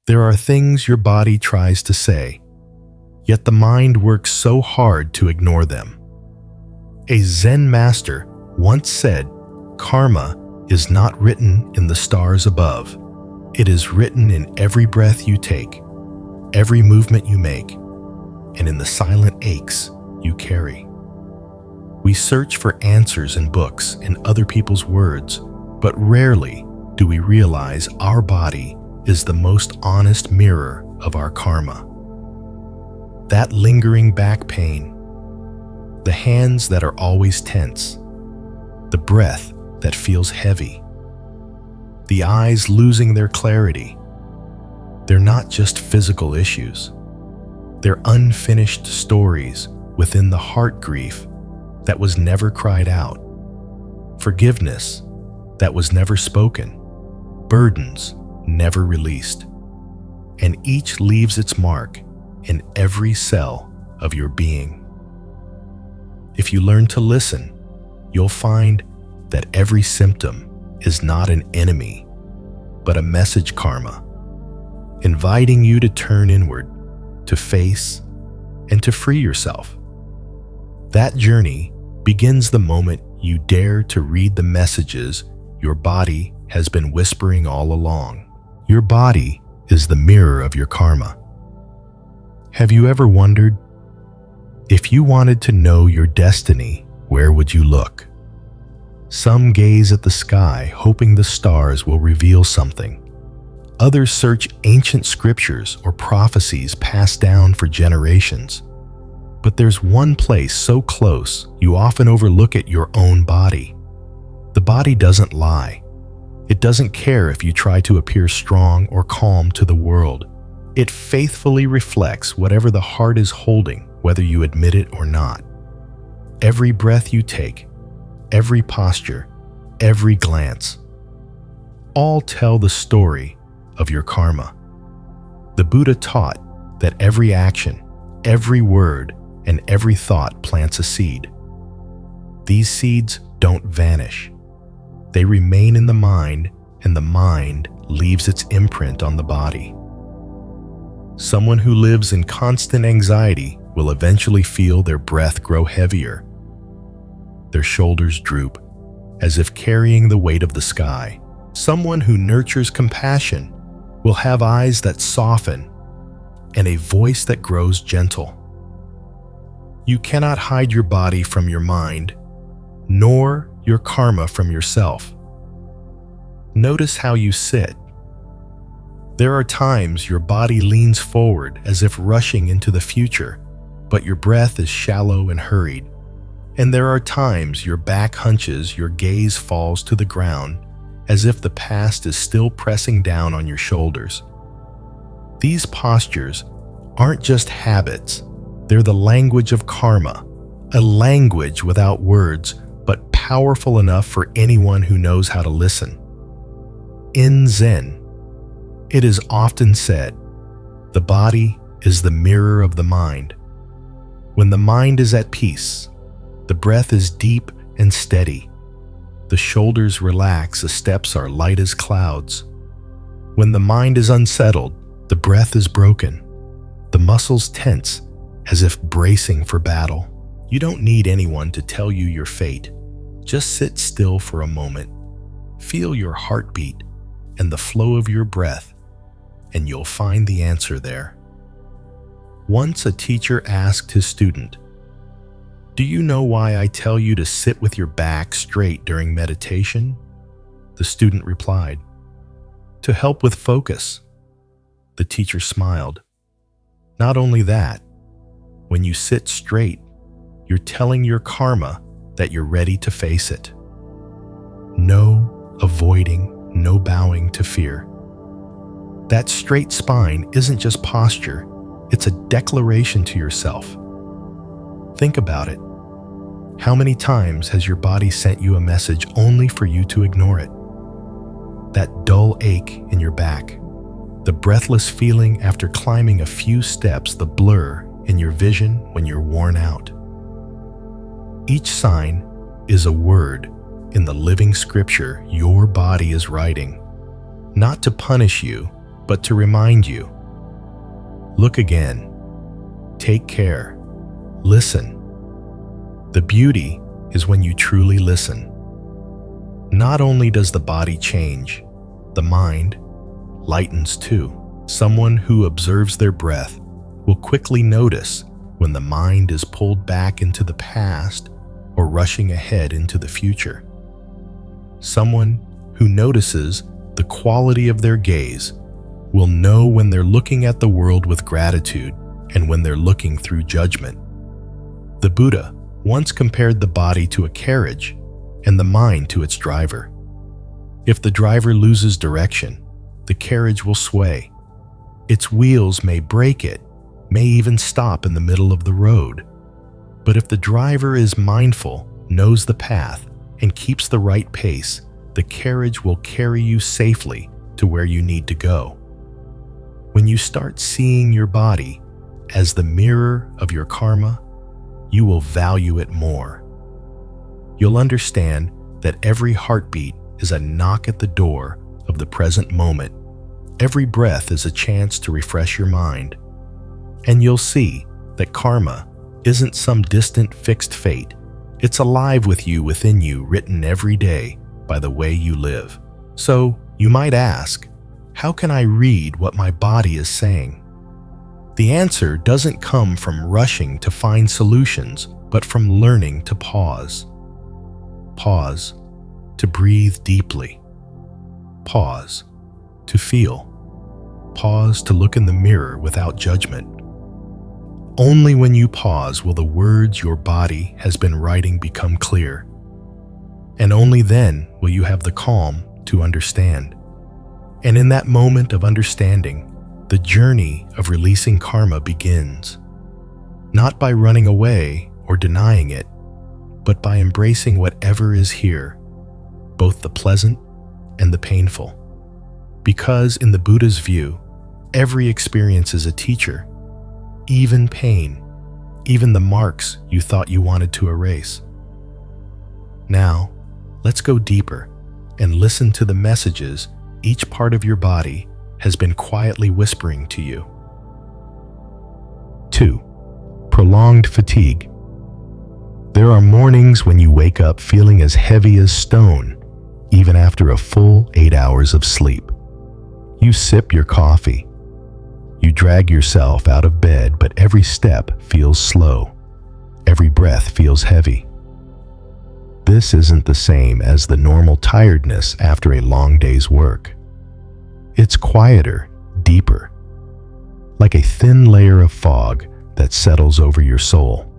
There are things your body tries to say, yet the mind works so hard to ignore them. A Zen master once said, "Karma is not written in the stars above. It is written in every breath you take, every movement you make, and in the silent aches you carry." We search for answers in books and other people's words, but rarely do we realize our body is the most honest mirror of our karma. That lingering back pain, the hands that are always tense, the breath that feels heavy, the eyes losing their clarity, they're not just physical issues. They're unfinished stories within the heart grief that was never cried out, forgiveness that was never spoken, burdens never released, and each leaves its mark in every cell of your being. If you learn to listen, you'll find that every symptom is not an enemy, but a message karma, inviting you to turn inward, to face, and to free yourself. That journey begins the moment you dare to read the messages your body has been whispering all along. Your body is the mirror of your karma. Have you ever wondered, if you wanted to know your destiny, where would you look? Some gaze at the sky, hoping the stars will reveal something. Others search ancient scriptures or prophecies passed down for generations. But there's one place so close you often overlook it: your own body. The body doesn't lie. It doesn't care if you try to appear strong or calm to the world. It faithfully reflects whatever the heart is holding, whether you admit it or not. Every breath you take, every posture, every glance, all tell the story of your karma. The Buddha taught that every action, every word, and every thought plants a seed. These seeds don't vanish. They remain in the mind, and the mind leaves its imprint on the body. Someone who lives in constant anxiety will eventually feel their breath grow heavier. Their shoulders droop, as if carrying the weight of the sky. Someone who nurtures compassion will have eyes that soften and a voice that grows gentle. You cannot hide your body from your mind, nor your karma from yourself. Notice how you sit. There are times your body leans forward as if rushing into the future, but your breath is shallow and hurried. And there are times your back hunches, your gaze falls to the ground, as if the past is still pressing down on your shoulders. These postures aren't just habits, they're the language of karma, a language without words, but powerful enough for anyone who knows how to listen. In Zen, it is often said, the body is the mirror of the mind. When the mind is at peace, the breath is deep and steady. The shoulders relax, the steps are light as clouds. When the mind is unsettled, the breath is broken. The muscles tense, as if bracing for battle. You don't need anyone to tell you your fate. Just sit still for a moment. Feel your heartbeat and the flow of your breath, and you'll find the answer there. Once a teacher asked his student, "Do you know why I tell you to sit with your back straight during meditation?" The student replied, "To help with focus." The teacher smiled. Not only that, when you sit straight, you're telling your karma that you're ready to face it. No avoiding, no bowing to fear. That straight spine isn't just posture, it's a declaration to yourself. Think about it. How many times has your body sent you a message only for you to ignore it? That dull ache in your back, the breathless feeling after climbing a few steps, the blur in your vision when you're worn out. Each sign is a word in the living scripture your body is writing, not to punish you, but to remind you. Look again. Take care. Listen. The beauty is when you truly listen. Not only does the body change, the mind lightens too. Someone who observes their breath will quickly notice when the mind is pulled back into the past or rushing ahead into the future. Someone who notices the quality of their gaze will know when they're looking at the world with gratitude and when they're looking through judgment. The Buddha once compared the body to a carriage and the mind to its driver. If the driver loses direction, the carriage will sway. Its wheels may break it, may even stop in the middle of the road. But if the driver is mindful, knows the path, and keeps the right pace, the carriage will carry you safely to where you need to go. When you start seeing your body as the mirror of your karma, you will value it more. You'll understand that every heartbeat is a knock at the door of the present moment. Every breath is a chance to refresh your mind. And you'll see that karma isn't some distant fixed fate. It's alive with you within you, written every day by the way you live. So you might ask, how can I read what my body is saying? The answer doesn't come from rushing to find solutions, but from learning to pause. Pause to breathe deeply. Pause to feel. Pause to look in the mirror without judgment. Only when you pause will the words your body has been writing become clear. And only then will you have the calm to understand. And in that moment of understanding, the journey of releasing karma begins. Not by running away or denying it, but by embracing whatever is here, both the pleasant and the painful. Because in the Buddha's view, every experience is a teacher, even pain, even the marks you thought you wanted to erase. Now, let's go deeper and listen to the messages each part of your body has been quietly whispering to you. 2. Prolonged fatigue. There are mornings when you wake up feeling as heavy as stone, even after a full 8 hours of sleep. You sip your coffee. You drag yourself out of bed, but every step feels slow. Every breath feels heavy. This isn't the same as the normal tiredness after a long day's work. It's quieter, deeper, like a thin layer of fog that settles over your soul.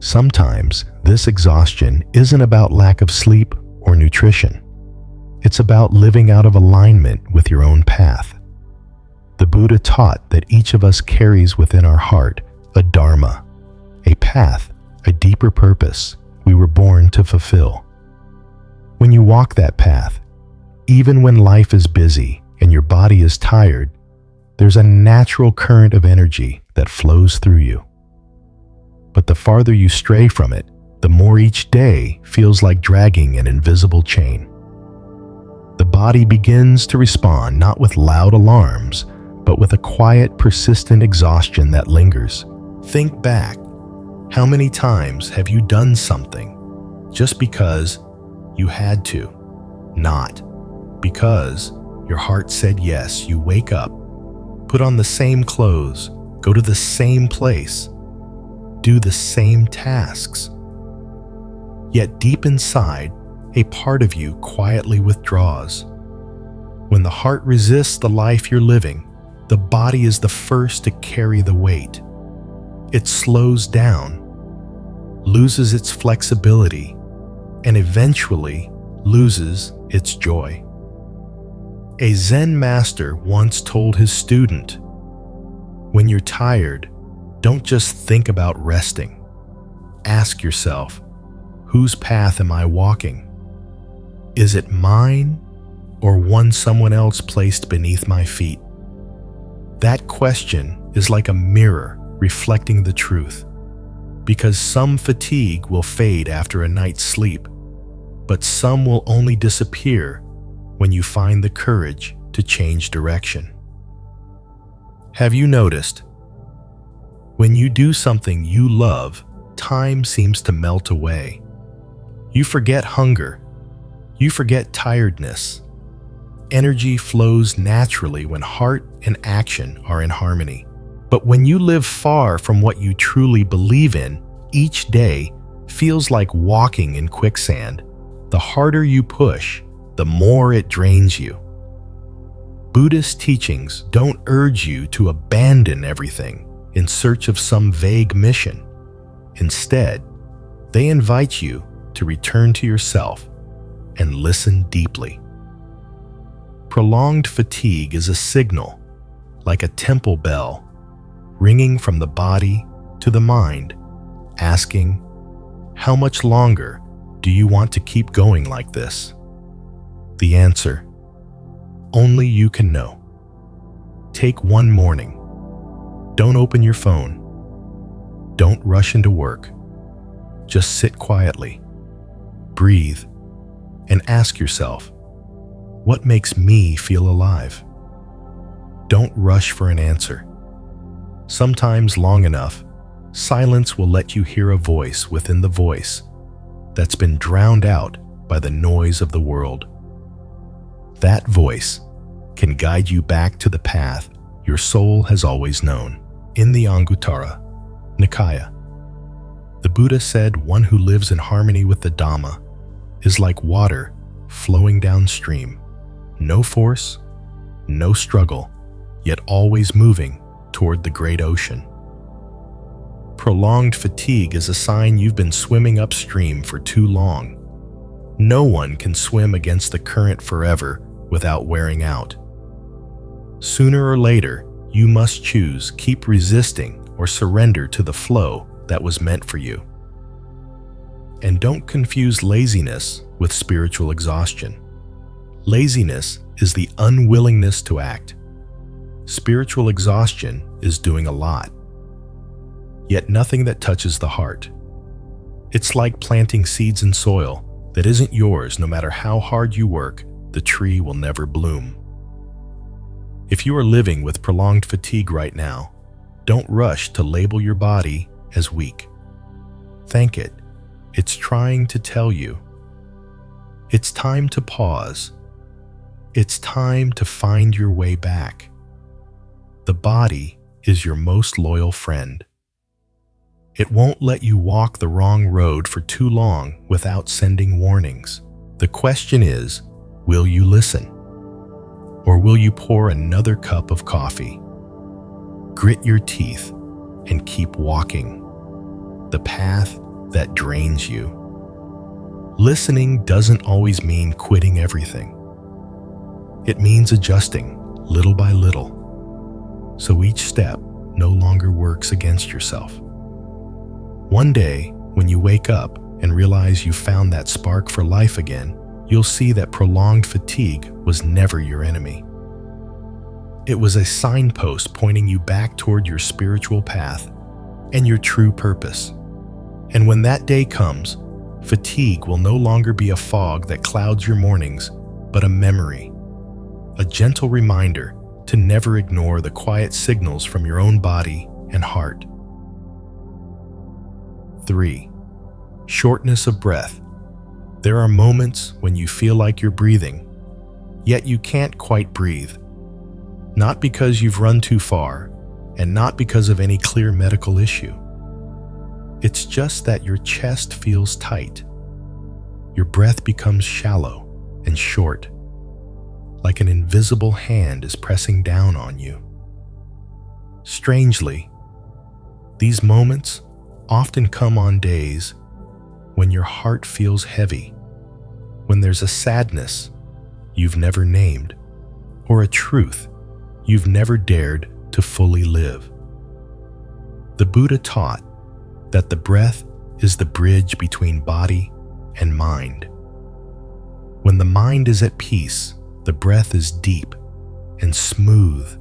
Sometimes this exhaustion isn't about lack of sleep or nutrition. It's about living out of alignment with your own path. The Buddha taught that each of us carries within our heart a dharma, a path, a deeper purpose we were born to fulfill. When you walk that path, even when life is busy and your body is tired, there's a natural current of energy that flows through you. But the farther you stray from it, the more each day feels like dragging an invisible chain. The body begins to respond not with loud alarms, but with a quiet, persistent exhaustion that lingers. Think back. How many times have you done something just because you had to? Not because your heart said yes. You wake up, put on the same clothes, go to the same place, do the same tasks. Yet deep inside, a part of you quietly withdraws. When the heart resists the life you're living, the body is the first to carry the weight. It slows down, loses its flexibility, and eventually loses its joy. A Zen master once told his student, "When you're tired, don't just think about resting. Ask yourself, whose path am I walking? Is it mine or one someone else placed beneath my feet?" That question is like a mirror reflecting the truth, because some fatigue will fade after a night's sleep, but some will only disappear when you find the courage to change direction. Have you noticed? When you do something you love, time seems to melt away. You forget hunger. You forget tiredness. Energy flows naturally when heart and action are in harmony. But when you live far from what you truly believe in, each day feels like walking in quicksand. The harder you push, the more it drains you. Buddhist teachings don't urge you to abandon everything in search of some vague mission. Instead, they invite you to return to yourself and listen deeply. Prolonged fatigue is a signal, like a temple bell, ringing from the body to the mind, asking, "How much longer do you want to keep going like this?" The answer, only you can know. Take one morning. Don't open your phone. Don't rush into work. Just sit quietly, breathe, and ask yourself, what makes me feel alive? Don't rush for an answer. Sometimes long enough, silence will let you hear a voice within the voice that's been drowned out by the noise of the world. That voice can guide you back to the path your soul has always known. In the Anguttara Nikaya, the Buddha said one who lives in harmony with the Dhamma is like water flowing downstream. No force, no struggle, yet always moving toward the great ocean. Prolonged fatigue is a sign you've been swimming upstream for too long. No one can swim against the current forever without wearing out. Sooner or later, you must choose keep resisting or surrender to the flow that was meant for you. And don't confuse laziness with spiritual exhaustion. Laziness is the unwillingness to act. Spiritual exhaustion is doing a lot, yet nothing that touches the heart. It's like planting seeds in soil that isn't yours. No matter how hard you work, the tree will never bloom. If you are living with prolonged fatigue right now, don't rush to label your body as weak. Thank it. It's trying to tell you. It's time to pause. It's time to find your way back. The body is your most loyal friend. It won't let you walk the wrong road for too long without sending warnings. The question is, will you listen? Or will you pour another cup of coffee? Grit your teeth and keep walking the path that drains you. Listening doesn't always mean quitting everything. It means adjusting little by little, so each step no longer works against yourself. One day, when you wake up and realize you found that spark for life again, you'll see that prolonged fatigue was never your enemy. It was a signpost pointing you back toward your spiritual path and your true purpose. And when that day comes, fatigue will no longer be a fog that clouds your mornings, but a memory, a gentle reminder to never ignore the quiet signals from your own body and heart. 3. Shortness of breath. There are moments when you feel like you're breathing, yet you can't quite breathe. Not because you've run too far, and not because of any clear medical issue. It's just that your chest feels tight. Your breath becomes shallow and short, like an invisible hand is pressing down on you. Strangely, these moments often come on days when your heart feels heavy, when there's a sadness you've never named, or a truth you've never dared to fully live. The Buddha taught that the breath is the bridge between body and mind. When the mind is at peace, the breath is deep and smooth,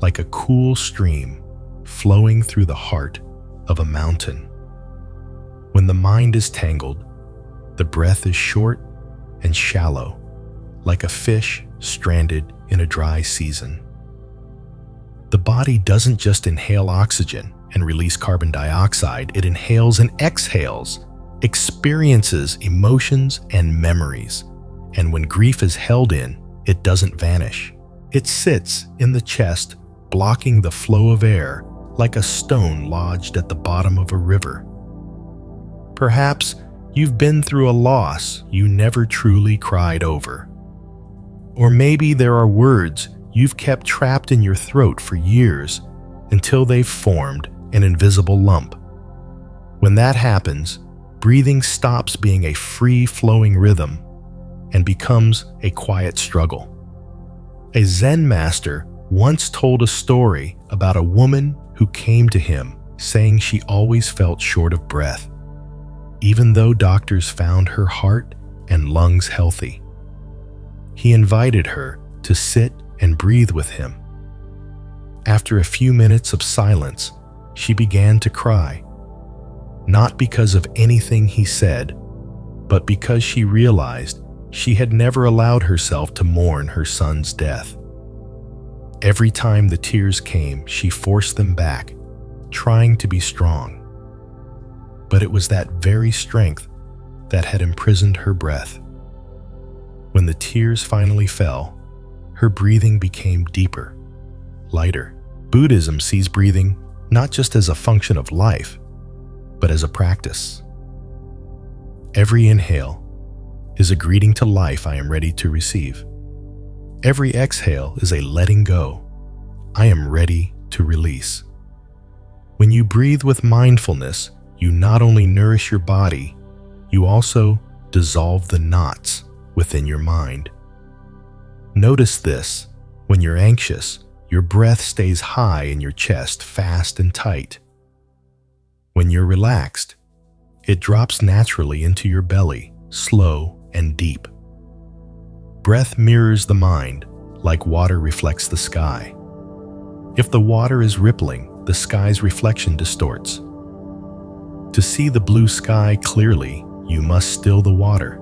like a cool stream flowing through the heart of a mountain. When the mind is tangled, the breath is short and shallow, like a fish stranded in a dry season. The body doesn't just inhale oxygen and release carbon dioxide, it inhales and exhales, experiences emotions and memories. And when grief is held in, it doesn't vanish. It sits in the chest, blocking the flow of air like a stone lodged at the bottom of a river. Perhaps you've been through a loss you never truly cried over. Or maybe there are words you've kept trapped in your throat for years until they've formed an invisible lump. When that happens, breathing stops being a free-flowing rhythm and becomes a quiet struggle. A Zen master once told a story about a woman who came to him saying she always felt short of breath, even though doctors found her heart and lungs healthy. He invited her to sit and breathe with him. After a few minutes of silence, she began to cry, not because of anything he said, but because she realized she had never allowed herself to mourn her son's death. Every time the tears came, she forced them back, trying to be strong. But it was that very strength that had imprisoned her breath. When the tears finally fell, her breathing became deeper, lighter. Buddhism sees breathing not just as a function of life, but as a practice. Every inhale is a greeting to life I am ready to receive. Every exhale is a letting go. I am ready to release. When you breathe with mindfulness, you not only nourish your body, you also dissolve the knots within your mind. Notice this: when you're anxious, your breath stays high in your chest, fast and tight. When you're relaxed, it drops naturally into your belly, slow and deep. Breath mirrors the mind, like water reflects the sky. If the water is rippling, the sky's reflection distorts. To see the blue sky clearly, you must still the water.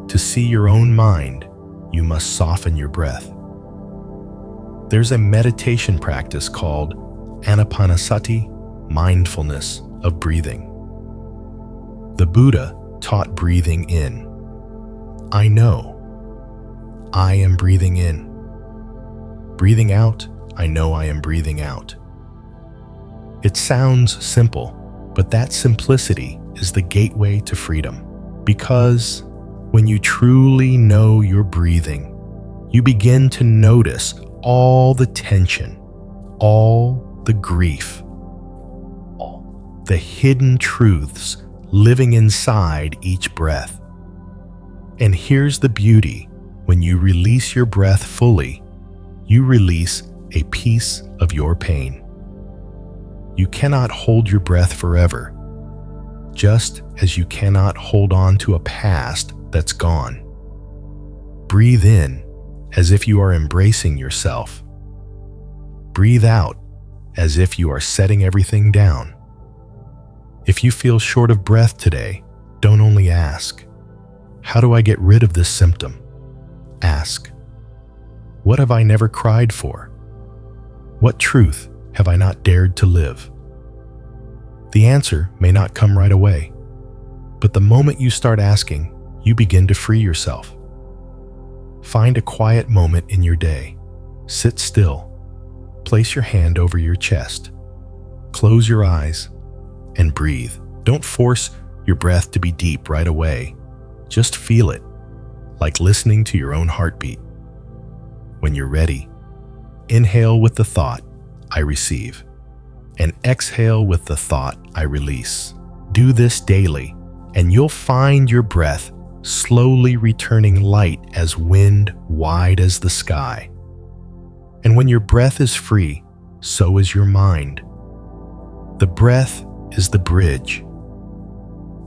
To see your own mind, you must soften your breath. There's a meditation practice called Anapanasati, mindfulness of breathing. The Buddha taught breathing in. I know. I am breathing in. Breathing out, I know I am breathing out. It sounds simple, but that simplicity is the gateway to freedom. Because when you truly know you're breathing, you begin to notice all the tension, all the grief, all the hidden truths living inside each breath. And here's the beauty: when you release your breath fully, you release a piece of your pain. You cannot hold your breath forever, just as you cannot hold on to a past that's gone. Breathe in as if you are embracing yourself. Breathe out as if you are setting everything down. If you feel short of breath today, don't only ask, "How do I get rid of this symptom?" Ask, "What have I never cried for? What truth have I not dared to live?" The answer may not come right away, but the moment you start asking, you begin to free yourself. Find a quiet moment in your day. Sit still. Place your hand over your chest. Close your eyes and breathe. Don't force your breath to be deep right away. Just feel it, like listening to your own heartbeat. When you're ready, inhale with the thought, "I receive," and exhale with the thought, "I release." Do this daily, and you'll find your breath slowly returning light as wind, wide as the sky. And when your breath is free, so is your mind. The breath is the bridge.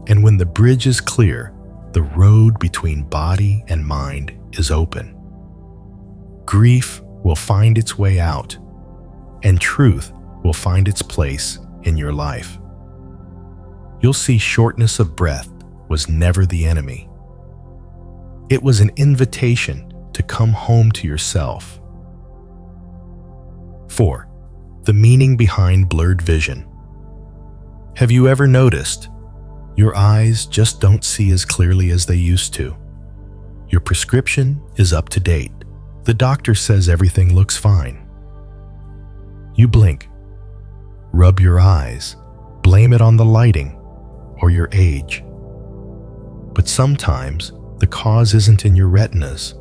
And when the bridge is clear, the road between body and mind is open. Grief will find its way out, and truth will find its place in your life. You'll see shortness of breath was never the enemy. It was an invitation to come home to yourself. 4. The meaning behind blurred vision. Have you ever noticed your eyes just don't see as clearly as they used to? Your prescription is up to date. The doctor says everything looks fine. You blink, rub your eyes, blame it on the lighting or your age. But sometimes the cause isn't in your retinas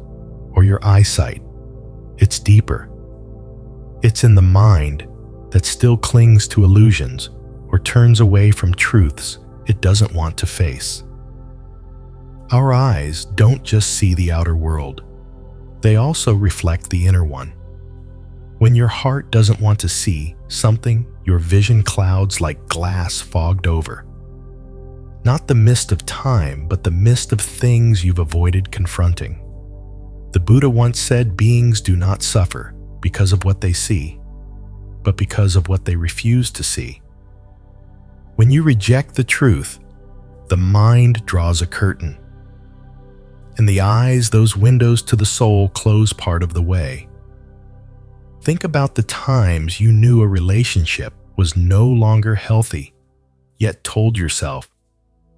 or your eyesight. It's deeper. It's in the mind that still clings to illusions or turns away from truths it doesn't want to face. Our eyes don't just see the outer world. They also reflect the inner one. When your heart doesn't want to see something, your vision clouds like glass fogged over. Not the mist of time, but the mist of things you've avoided confronting. The Buddha once said beings do not suffer because of what they see, but because of what they refuse to see. When you reject the truth, the mind draws a curtain. And the eyes, those windows to the soul, close part of the way. Think about the times you knew a relationship was no longer healthy, yet told yourself,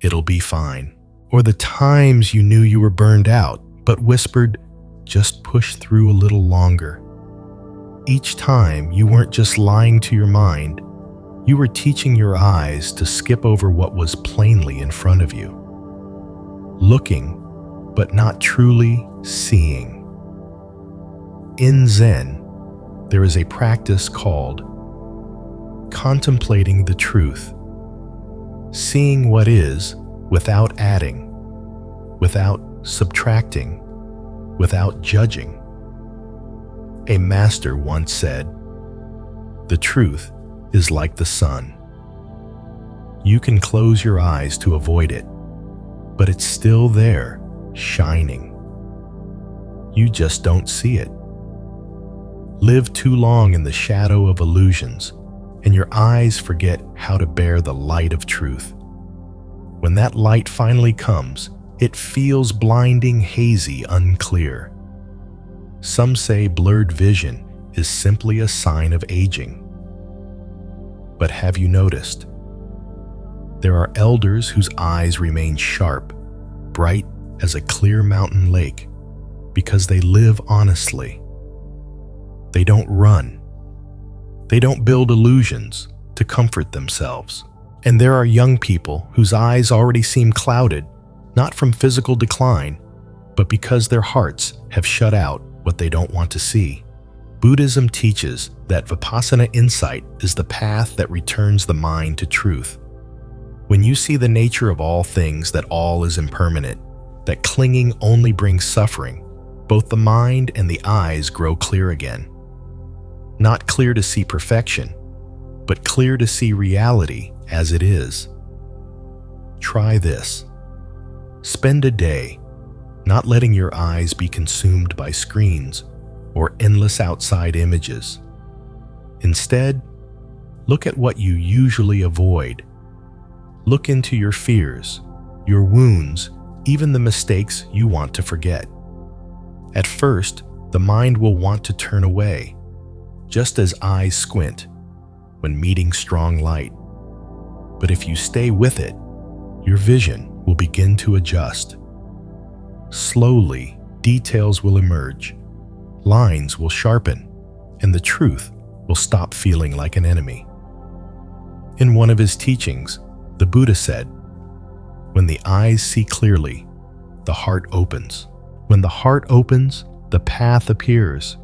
it'll be fine. Or the times you knew you were burned out, but whispered, just push through a little longer. Each time you weren't just lying to your mind, you were teaching your eyes to skip over what was plainly in front of you. Looking, but not truly seeing. In Zen, there is a practice called contemplating the truth, seeing what is without adding, without subtracting, without judging. A master once said, "The truth is like the sun. You can close your eyes to avoid it, but it's still there, shining. You just don't see it. Live too long in the shadow of illusions, and your eyes forget how to bear the light of truth. When that light finally comes, it feels blinding, hazy, unclear. Some say blurred vision is simply a sign of aging. But have you noticed? There are elders whose eyes remain sharp, bright as a clear mountain lake, because they live honestly. They don't run. They don't build illusions to comfort themselves. And there are young people whose eyes already seem clouded, not from physical decline, but because their hearts have shut out what they don't want to see. Buddhism teaches that Vipassana insight is the path that returns the mind to truth. When you see the nature of all things, that all is impermanent, that clinging only brings suffering, both the mind and the eyes grow clear again. Not clear to see perfection, but clear to see reality as it is. Try this. Spend a day not letting your eyes be consumed by screens or endless outside images. Instead, look at what you usually avoid. Look into your fears, your wounds, even the mistakes you want to forget. At first, the mind will want to turn away, just as eyes squint when meeting strong light. But if you stay with it, your vision will begin to adjust. Slowly, details will emerge, lines will sharpen, and the truth will stop feeling like an enemy. In one of his teachings, the Buddha said, "When the eyes see clearly, the heart opens. When the heart opens, the path appears."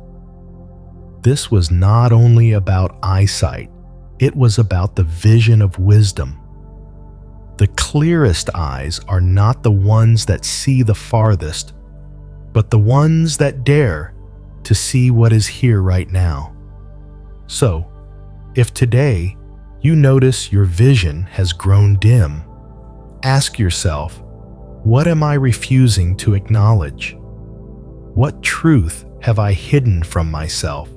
This was not only about eyesight, it was about the vision of wisdom. The clearest eyes are not the ones that see the farthest, but the ones that dare to see what is here right now. So, if today you notice your vision has grown dim, ask yourself, what am I refusing to acknowledge? What truth have I hidden from myself?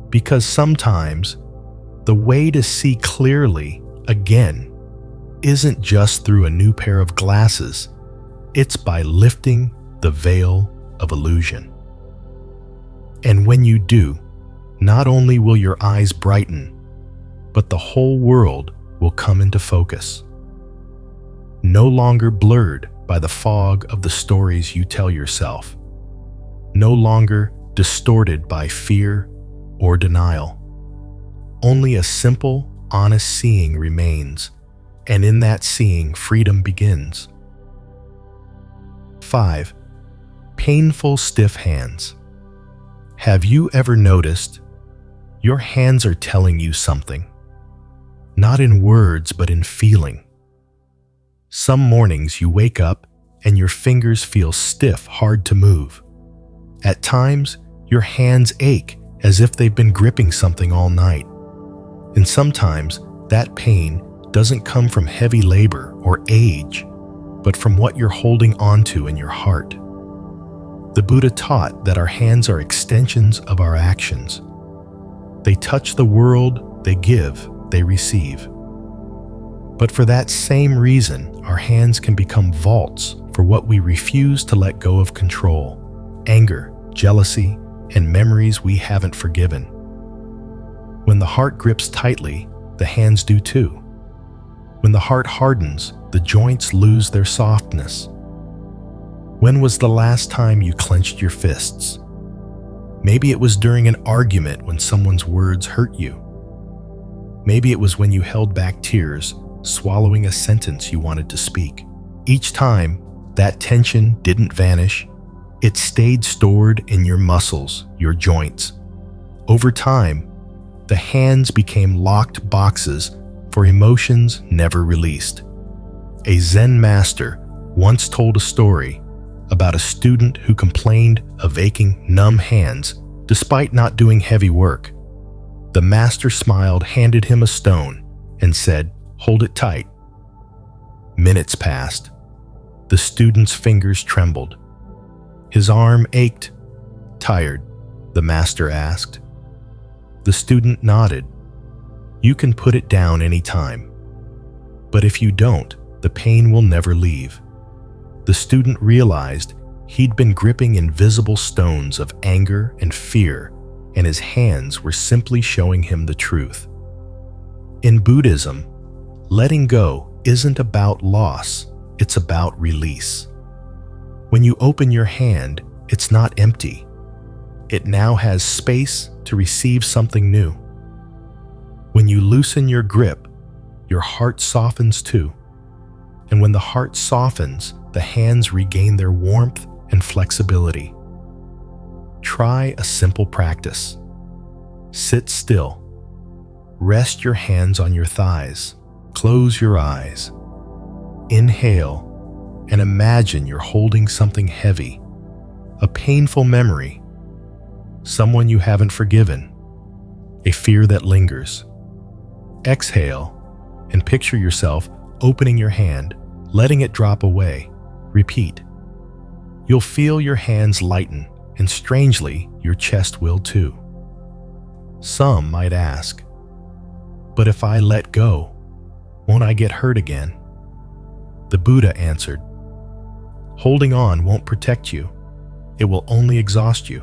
Because sometimes the way to see clearly again isn't just through a new pair of glasses. It's by lifting the veil of illusion. And when you do, not only will your eyes brighten, but the whole world will come into focus. No longer blurred by the fog of the stories you tell yourself. No longer distorted by fear or denial. Only a simple, honest seeing remains, and in that seeing, freedom begins. 5. Painful stiff hands. Have you ever noticed your hands are telling you something? Not in words, but in feeling. Some mornings you wake up and your fingers feel stiff, hard to move. At times, your hands ache as if they've been gripping something all night. And sometimes that pain doesn't come from heavy labor or age, but from what you're holding onto in your heart. The Buddha taught that our hands are extensions of our actions. They touch the world, they give, they receive. But for that same reason, our hands can become vaults for what we refuse to let go of control, anger, jealousy, and memories we haven't forgiven. When the heart grips tightly, the hands do too. When the heart hardens, the joints lose their softness. When was the last time you clenched your fists? Maybe it was during an argument when someone's words hurt you. Maybe it was when you held back tears, swallowing a sentence you wanted to speak. Each time, that tension didn't vanish. It stayed stored in your muscles, your joints. Over time, the hands became locked boxes for emotions never released. A Zen master once told a story about a student who complained of aching, numb hands despite not doing heavy work. The master smiled, handed him a stone, and said, "Hold it tight." Minutes passed. The student's fingers trembled. His arm ached. "Tired?" the master asked. The student nodded. "You can put it down any time. But if you don't, the pain will never leave." The student realized he'd been gripping invisible stones of anger and fear, and his hands were simply showing him the truth. In Buddhism, letting go isn't about loss, it's about release. When you open your hand, it's not empty. It now has space to receive something new. When you loosen your grip, your heart softens too. And when the heart softens, the hands regain their warmth and flexibility. Try a simple practice. Sit still. Rest your hands on your thighs. Close your eyes. Inhale and imagine you're holding something heavy, a painful memory, someone you haven't forgiven, a fear that lingers. Exhale and picture yourself opening your hand, letting it drop away. Repeat. You'll feel your hands lighten, and strangely, your chest will too. Some might ask, "But if I let go, won't I get hurt again?" The Buddha answered, "Holding on won't protect you. It will only exhaust you.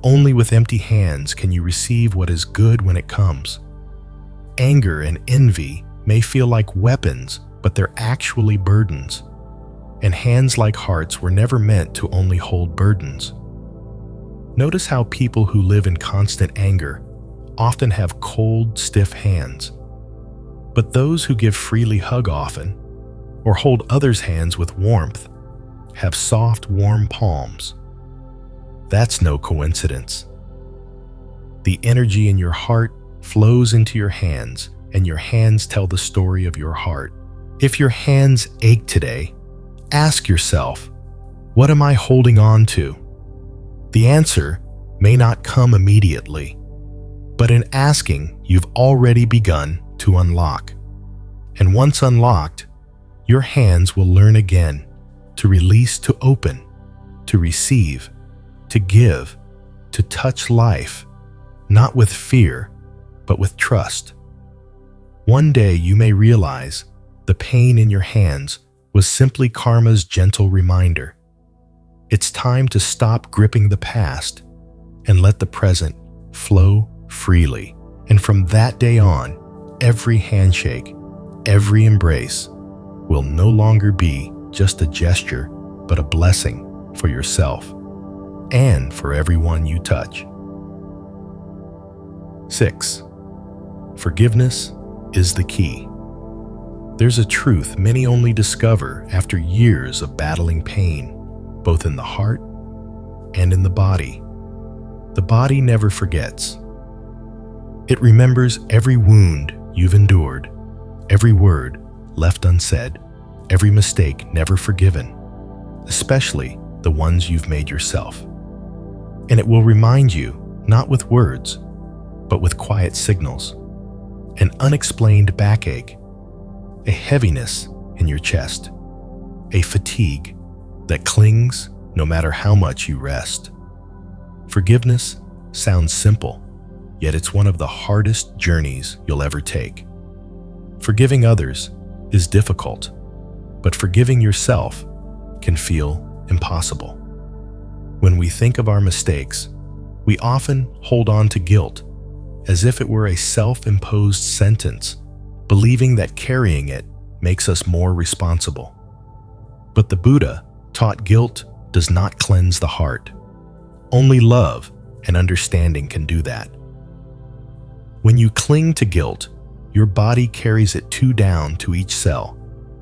Only with empty hands can you receive what is good when it comes. Anger and envy may feel like weapons, but they're actually burdens. And hands like hearts were never meant to only hold burdens." Notice how people who live in constant anger often have cold, stiff hands. But those who give freely hug often, or hold others' hands with warmth, have soft, warm palms. That's no coincidence. The energy in your heart flows into your hands, and your hands tell the story of your heart. If your hands ache today, ask yourself, what am I holding on to? The answer may not come immediately, but in asking, you've already begun to unlock. And once unlocked, your hands will learn again to release, to open, to receive, to give, to touch life, not with fear, but with trust. One day you may realize the pain in your hands was simply karma's gentle reminder. It's time to stop gripping the past and let the present flow freely. And from that day on, every handshake, every embrace will no longer be just a gesture, but a blessing for yourself and for everyone you touch. 6. Forgiveness is the key. There's a truth many only discover after years of battling pain, both in the heart and in the body. The body never forgets. It remembers every wound you've endured, every word left unsaid, every mistake never forgiven, especially the ones you've made yourself. And it will remind you, not with words, but with quiet signals, an unexplained backache, a heaviness in your chest, a fatigue that clings no matter how much you rest. Forgiveness sounds simple, yet it's one of the hardest journeys you'll ever take. Forgiving others is difficult, but forgiving yourself can feel impossible. When we think of our mistakes, we often hold on to guilt as if it were a self-imposed sentence, believing that carrying it makes us more responsible. But the Buddha taught guilt does not cleanse the heart. Only love and understanding can do that. When you cling to guilt, your body carries it too down to each cell,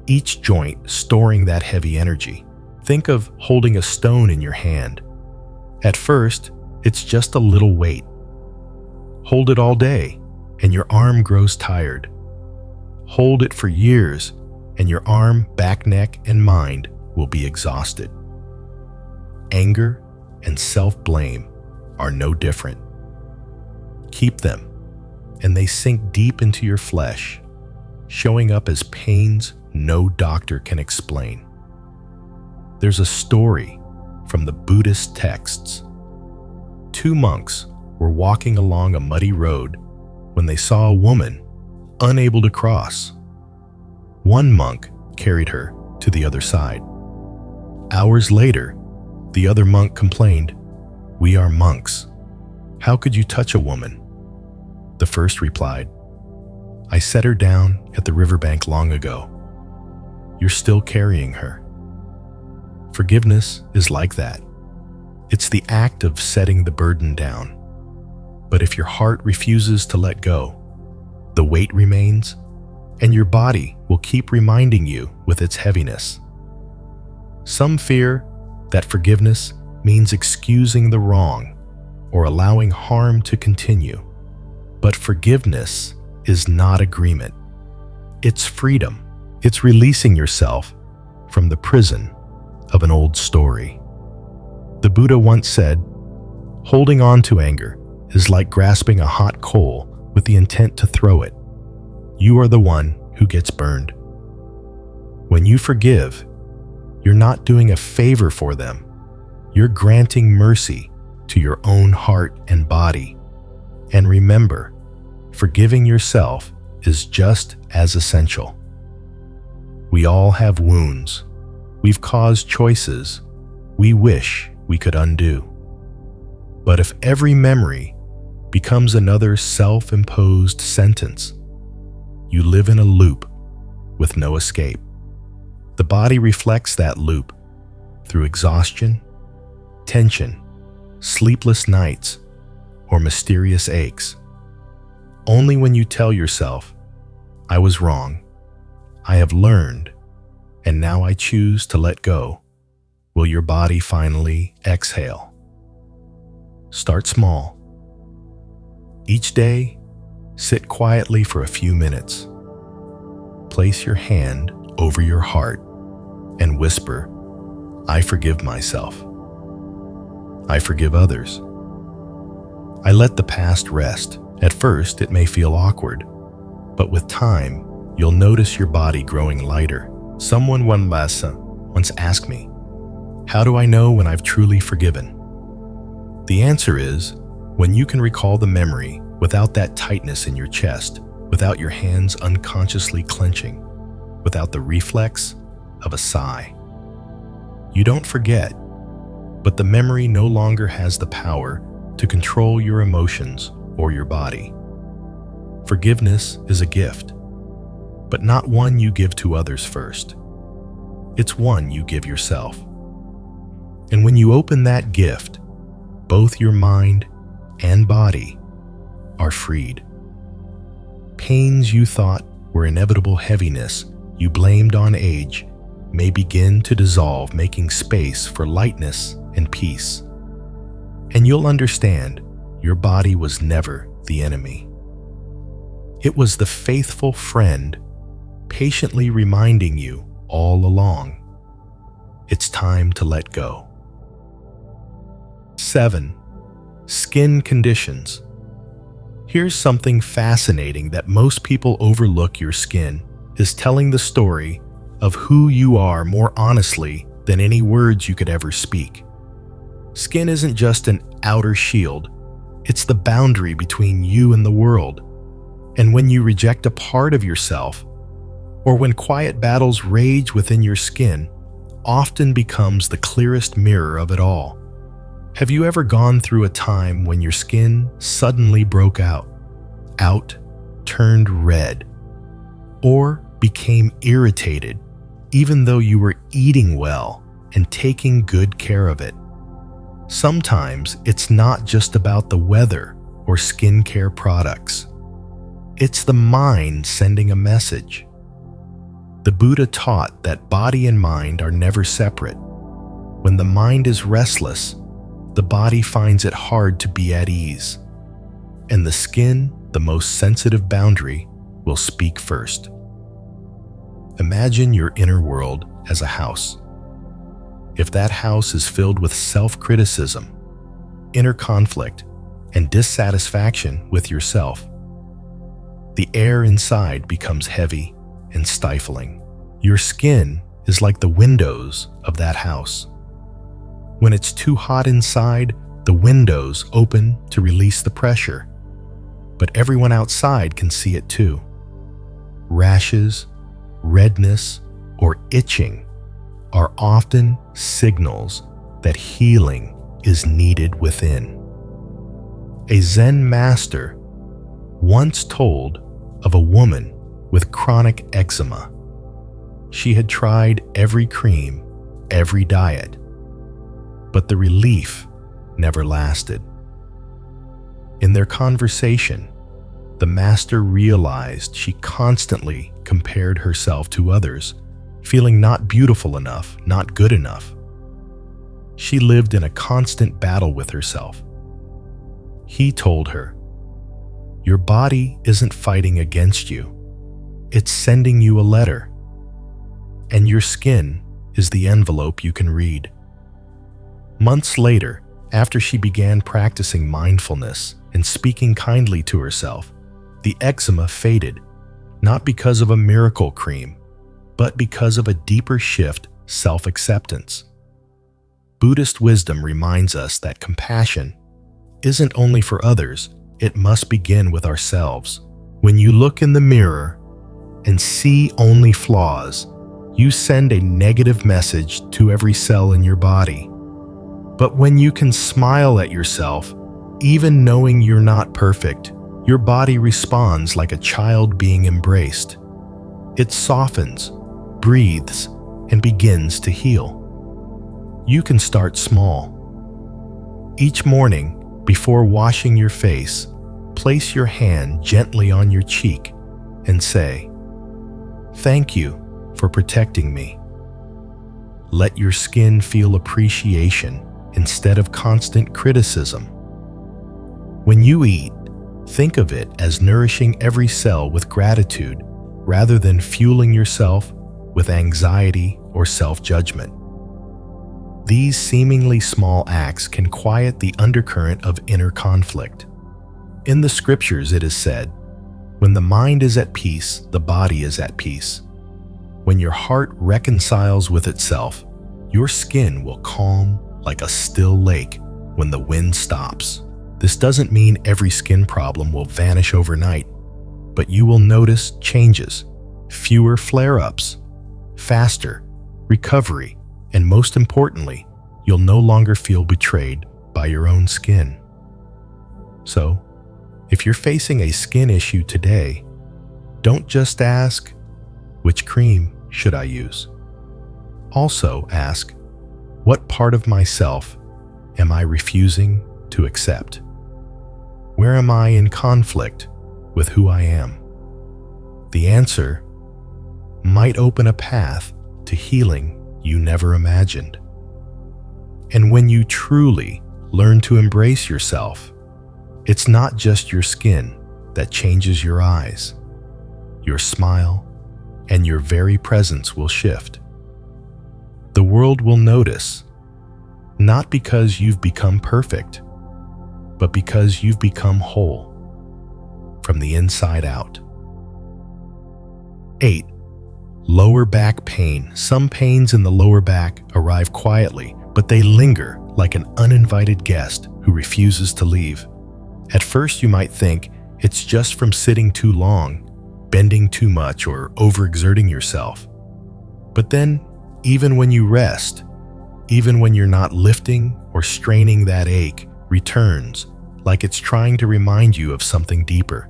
each joint storing that heavy energy. Think of holding a stone in your hand. At first, it's just a little weight. Hold it all day, and your arm grows tired. Hold it for years, and your arm, back, neck, and mind will be exhausted. Anger and self-blame are no different. Keep them, and they sink deep into your flesh, showing up as pains no doctor can explain. There's a story from the Buddhist texts. 2 monks were walking along a muddy road when they saw a woman unable to cross. One monk carried her to the other side. Hours later, the other monk complained, "We are monks. How could you touch a woman?" The first replied, "I set her down at the riverbank long ago. You're still carrying her." Forgiveness is like that. It's the act of setting the burden down. But if your heart refuses to let go, the weight remains, and your body will keep reminding you with its heaviness. Some fear that forgiveness means excusing the wrong or allowing harm to continue. But forgiveness is not agreement. It's freedom. It's releasing yourself from the prison of an old story. The Buddha once said, "Holding on to anger is like grasping a hot coal with the intent to throw it. You are the one who gets burned." When you forgive, you're not doing a favor for them. You're granting mercy to your own heart and body. And remember, forgiving yourself is just as essential. We all have wounds. We've caused choices we wish we could undo. But if every memory becomes another self-imposed sentence, you live in a loop with no escape. The body reflects that loop through exhaustion, tension, sleepless nights, or mysterious aches. Only when you tell yourself, "I was wrong, I have learned, and now I choose to let go," will your body finally exhale. Start small. Each day, sit quietly for a few minutes. Place your hand over your heart and whisper, "I forgive myself. I forgive others. I let the past rest." At first, it may feel awkward, but with time, you'll notice your body growing lighter. Someone once asked me, "How do I know when I've truly forgiven?" The answer is when you can recall the memory without that tightness in your chest, without your hands unconsciously clenching, without the reflex of a sigh. You don't forget, but the memory no longer has the power to control your emotions or your body. Forgiveness is a gift, but not one you give to others first. It's one you give yourself. And when you open that gift, both your mind and body are freed. Pains you thought were inevitable heaviness you blamed on age may begin to dissolve, making space for lightness and peace. And you'll understand your body was never the enemy. It was the faithful friend patiently reminding you all along. It's time to let go. 7. Skin conditions. Here's something fascinating that most people overlook. Your skin is telling the story of who you are more honestly than any words you could ever speak. Skin isn't just an outer shield, it's the boundary between you and the world. And when you reject a part of yourself, or when quiet battles rage within your skin, often becomes the clearest mirror of it all. Have you ever gone through a time when your skin suddenly broke out, turned red, or became irritated, even though you were eating well and taking good care of it? Sometimes it's not just about the weather or skincare products. It's the mind sending a message. The Buddha taught that body and mind are never separate. When the mind is restless, the body finds it hard to be at ease. And the skin, the most sensitive boundary, will speak first. Imagine your inner world as a house. If that house is filled with self-criticism, inner conflict, and dissatisfaction with yourself, the air inside becomes heavy and stifling. Your skin is like the windows of that house. When it's too hot inside, the windows open to release the pressure, but everyone outside can see it too. Rashes, redness, or itching are often signals that healing is needed within. A Zen master once told of a woman with chronic eczema. She had tried every cream, every diet, but the relief never lasted. In their conversation, the master realized she constantly compared herself to others, feeling not beautiful enough, not good enough. She lived in a constant battle with herself. He told her, "Your body isn't fighting against you. It's sending you a letter. And your skin is the envelope you can read." Months later, after she began practicing mindfulness and speaking kindly to herself, the eczema faded, not because of a miracle cream, but because of a deeper shift, self-acceptance. Buddhist wisdom reminds us that compassion isn't only for others, it must begin with ourselves. When you look in the mirror and see only flaws, you send a negative message to every cell in your body. But when you can smile at yourself, even knowing you're not perfect, your body responds like a child being embraced. It softens, breathes, and begins to heal. You can start small. Each morning, before washing your face, place your hand gently on your cheek and say, "Thank you for protecting me." Let your skin feel appreciation instead of constant criticism. When you eat, think of it as nourishing every cell with gratitude rather than fueling yourself with anxiety or self-judgment. These seemingly small acts can quiet the undercurrent of inner conflict. In the scriptures it is said, "When the mind is at peace, the body is at peace." When your heart reconciles with itself, your skin will calm like a still lake when the wind stops. This doesn't mean every skin problem will vanish overnight, but you will notice changes, fewer flare-ups, faster recovery, and most importantly, you'll no longer feel betrayed by your own skin. So, if you're facing a skin issue today, don't just ask, which cream should I use? Also ask, what part of myself am I refusing to accept? Where am I in conflict with who I am? The answer might open a path to healing you never imagined. And when you truly learn to embrace yourself, it's not just your skin that changes your eyes. Your smile and your very presence will shift. The world will notice, not because you've become perfect, but because you've become whole from the inside out. 8. Lower back pain. Some pains in the lower back arrive quietly, but they linger like an uninvited guest who refuses to leave. At first, you might think it's just from sitting too long, bending too much, or overexerting yourself. But then, even when you rest, even when you're not lifting or straining, that ache returns like it's trying to remind you of something deeper.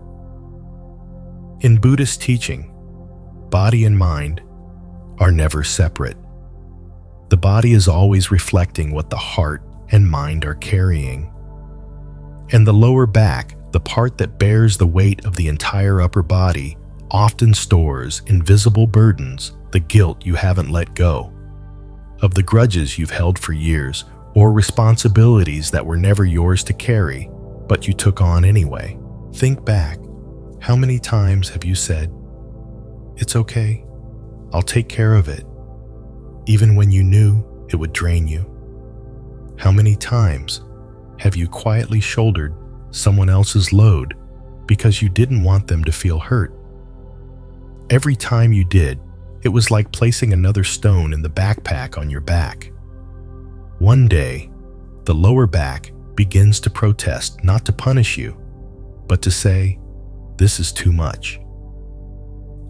In Buddhist teaching, body and mind are never separate. The body is always reflecting what the heart and mind are carrying. And the lower back, the part that bears the weight of the entire upper body, often stores invisible burdens, the guilt you haven't let go, of the grudges you've held for years, or responsibilities that were never yours to carry, but you took on anyway. Think back. How many times have you said, "It's okay, I'll take care of it," even when you knew it would drain you? How many times have you quietly shouldered someone else's load because you didn't want them to feel hurt? Every time you did, it was like placing another stone in the backpack on your back. One day, the lower back begins to protest, not to punish you, but to say, "This is too much."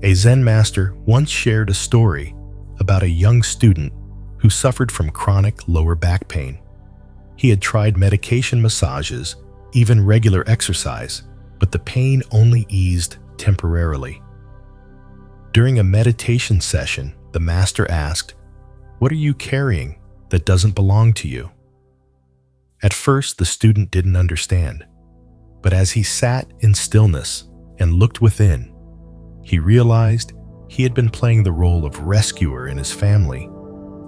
A Zen master once shared a story about a young student who suffered from chronic lower back pain. He had tried medication, massages, even regular exercise, but the pain only eased temporarily. During a meditation session, the master asked, "What are you carrying that doesn't belong to you?" At first, the student didn't understand, but as he sat in stillness and looked within, he realized he had been playing the role of rescuer in his family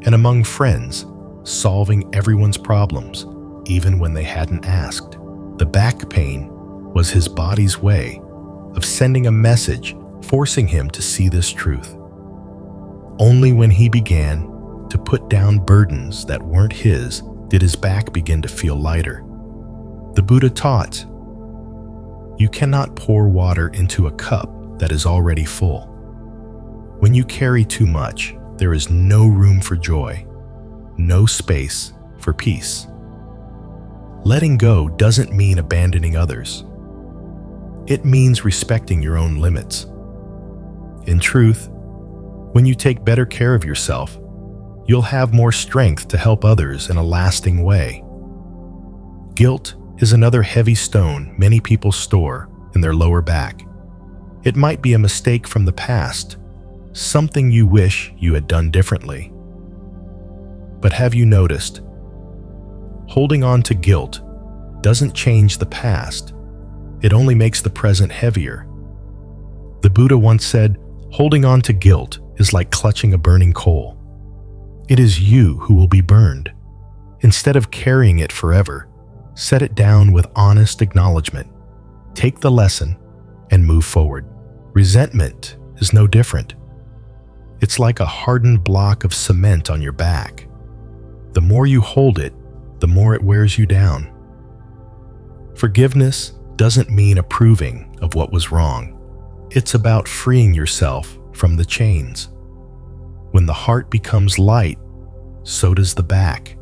and among friends, solving everyone's problems, even when they hadn't asked. The back pain was his body's way of sending a message, forcing him to see this truth. Only when he began to put down burdens that weren't his did his back begin to feel lighter. The Buddha taught, "You cannot pour water into a cup that is already full." When you carry too much, there is no room for joy, no space for peace. Letting go doesn't mean abandoning others. It means respecting your own limits. In truth, when you take better care of yourself, you'll have more strength to help others in a lasting way. Guilt is another heavy stone many people store in their lower back. It might be a mistake from the past, something you wish you had done differently. But have you noticed? Holding on to guilt doesn't change the past. It only makes the present heavier. The Buddha once said, "Holding on to guilt is like clutching a burning coal. It is you who will be burned. Instead of carrying it forever, set it down with honest acknowledgement. Take the lesson and move forward." Resentment is no different. It's like a hardened block of cement on your back. The more you hold it, the more it wears you down. Forgiveness doesn't mean approving of what was wrong. It's about freeing yourself from the chains. When the heart becomes light, so does the back.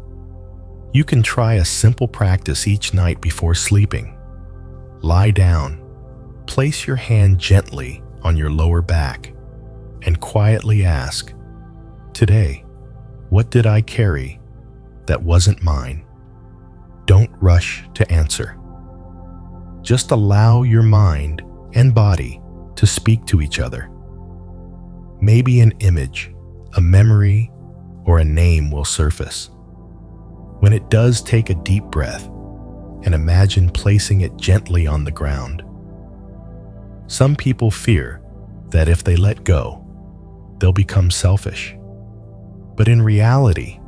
You can try a simple practice each night before sleeping. Lie down, place your hand gently on your lower back, and quietly ask, "Today, what did I carry that wasn't mine. Don't rush to answer. Just allow your mind and body to speak to each other. Maybe an image, a memory, or a name will surface. When it does, take a deep breath and imagine placing it gently on the ground. Some people fear that if they let go, they'll become selfish. But in reality,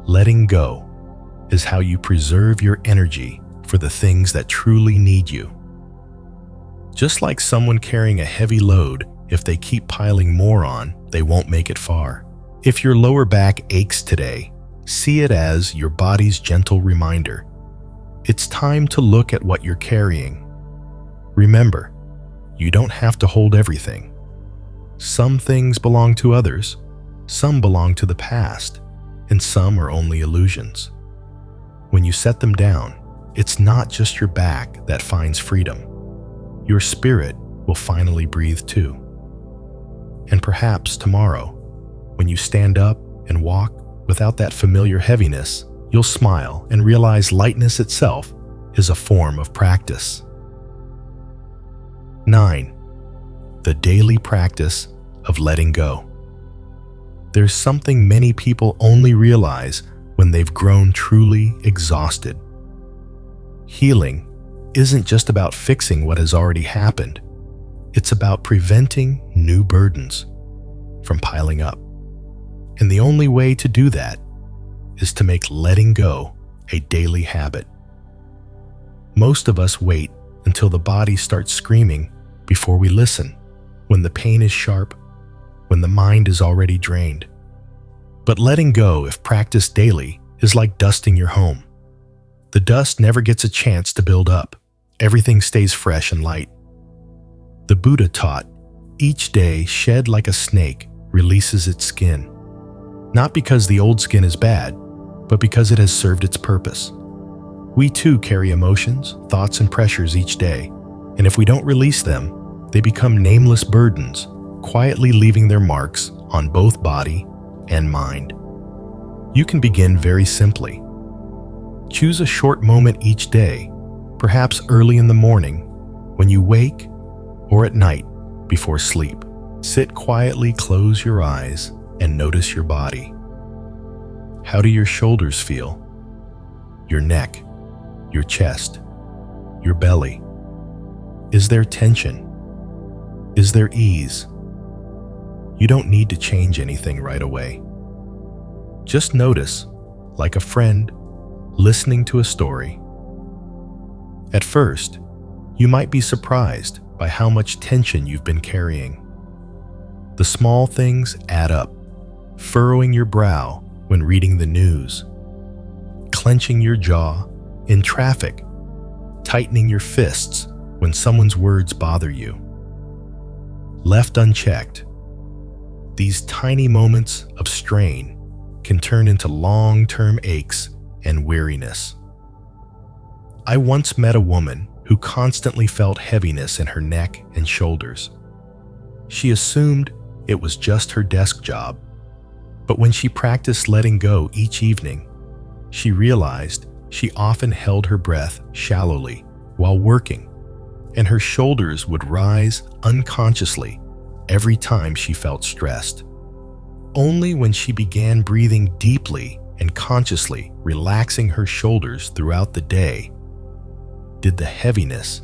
letting go is how you preserve your energy for the things that truly need you. Just like someone carrying a heavy load, if they keep piling more on, they won't make it far. If your lower back aches today, see it as your body's gentle reminder. It's time to look at what you're carrying. Remember, you don't have to hold everything. Some things belong to others, some belong to the past, and some are only illusions. When you set them down, it's not just your back that finds freedom. Your spirit will finally breathe too. And perhaps tomorrow, when you stand up and walk without that familiar heaviness, you'll smile and realize lightness itself is a form of practice. 9. The daily practice of letting go. There's something many people only realize when they've grown truly exhausted. Healing isn't just about fixing what has already happened. It's about preventing new burdens from piling up. And the only way to do that is to make letting go a daily habit. Most of us wait until the body starts screaming before we listen, when the pain is sharp, when the mind is already drained. But letting go, if practiced daily, is like dusting your home. The dust never gets a chance to build up. Everything stays fresh and light. The Buddha taught, each day shed like a snake releases its skin. Not because the old skin is bad, but because it has served its purpose. We too carry emotions, thoughts, and pressures each day, and if we don't release them, they become nameless burdens, quietly leaving their marks on both body and mind. You can begin very simply. Choose a short moment each day, perhaps early in the morning, when you wake, or at night before sleep. Sit quietly, close your eyes, and notice your body. How do your shoulders feel? Your neck, your chest, your belly? Is there tension? Is there ease? You don't need to change anything right away. Just notice, like a friend listening to a story. At first, you might be surprised by how much tension you've been carrying. The small things add up, furrowing your brow when reading the news, clenching your jaw in traffic, tightening your fists when someone's words bother you. Left unchecked, these tiny moments of strain can turn into long-term aches and weariness. I once met a woman who constantly felt heaviness in her neck and shoulders. She assumed it was just her desk job, but when she practiced letting go each evening, she realized she often held her breath shallowly while working, and her shoulders would rise unconsciously every time she felt stressed. Only when she began breathing deeply and consciously relaxing her shoulders throughout the day did the heaviness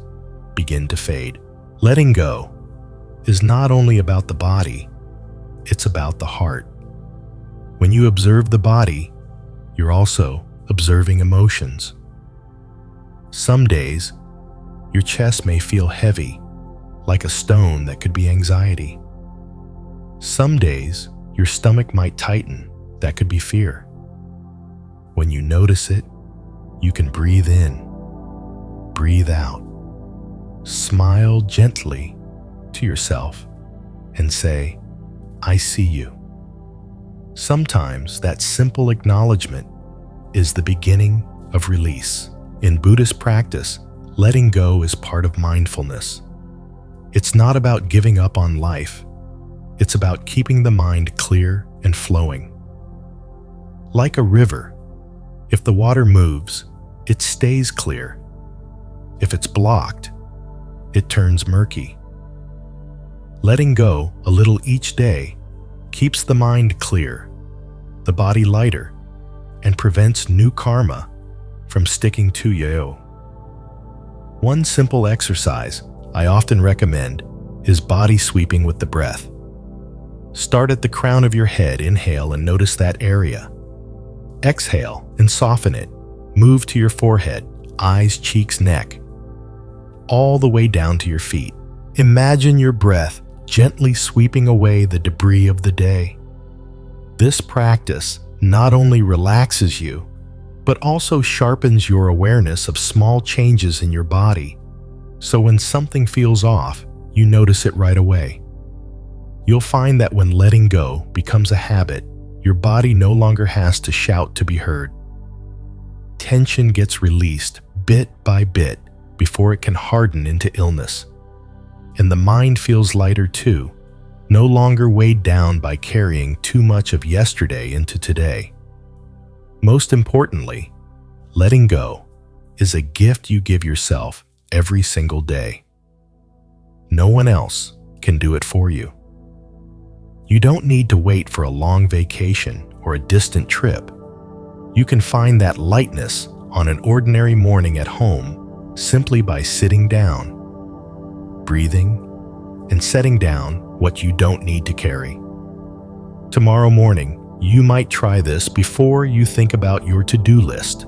begin to fade. Letting go is not only about the body, it's about the heart. When you observe the body, you're also observing emotions. Some days, your chest may feel heavy, like a stone that could be anxiety. Some days, your stomach might tighten, that could be fear. When you notice it, you can breathe in, breathe out, smile gently to yourself, and say, I see you. Sometimes that simple acknowledgement is the beginning of release. In Buddhist practice, letting go is part of mindfulness. It's not about giving up on life. It's about keeping the mind clear and flowing. Like a river, If the water moves, it stays clear. If it's blocked, it turns murky. Letting go a little each day keeps the mind clear, the body lighter, and prevents new karma from sticking to you. One simple exercise I often recommend is body sweeping with the breath. Start at the crown of your head, inhale and notice that area. Exhale and soften it. Move to your forehead, eyes, cheeks, neck, all the way down to your feet. Imagine your breath gently sweeping away the debris of the day. This practice not only relaxes you, but also sharpens your awareness of small changes in your body. So when something feels off, you notice it right away. You'll find that when letting go becomes a habit, your body no longer has to shout to be heard. Tension gets released bit by bit before it can harden into illness. And the mind feels lighter too, no longer weighed down by carrying too much of yesterday into today. Most importantly, letting go is a gift you give yourself every single day. No one else can do it for you. You don't need to wait for a long vacation or a distant trip. You can find that lightness on an ordinary morning at home simply by sitting down, breathing, and setting down what you don't need to carry. Tomorrow morning, you might try this before you think about your to-do list.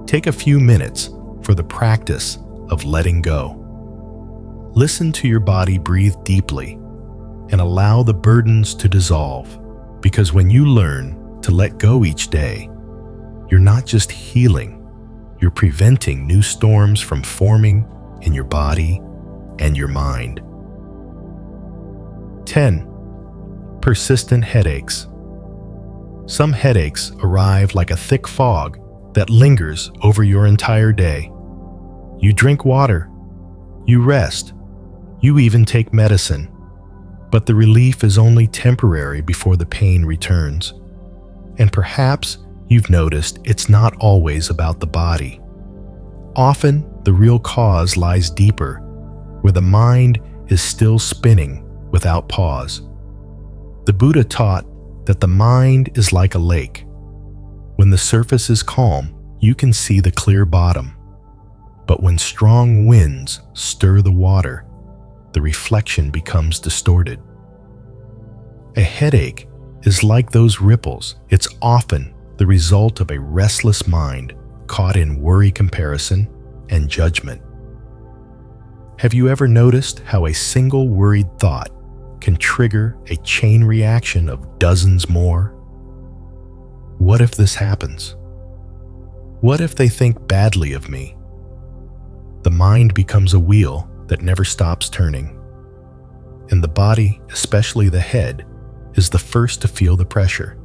Take a few minutes for the practice of letting go. Listen to your body breathe deeply and allow the burdens to dissolve, because when you learn to let go each day, you're not just healing, you're preventing new storms from forming in your body and your mind. 10. Persistent headaches. Some headaches arrive like a thick fog that lingers over your entire day. You drink water, you rest, you even take medicine, but the relief is only temporary before the pain returns. And perhaps you've noticed it's not always about the body. Often, the real cause lies deeper, where the mind is still spinning without pause. The Buddha taught that the mind is like a lake. When the surface is calm, you can see the clear bottom. But when strong winds stir the water, the reflection becomes distorted. A headache is like those ripples. It's often the result of a restless mind caught in worry, comparison, and judgment. Have you ever noticed how a single worried thought can trigger a chain reaction of dozens more? What if this happens? What if they think badly of me? The mind becomes a wheel that never stops turning. And the body, especially the head, is the first to feel the pressure.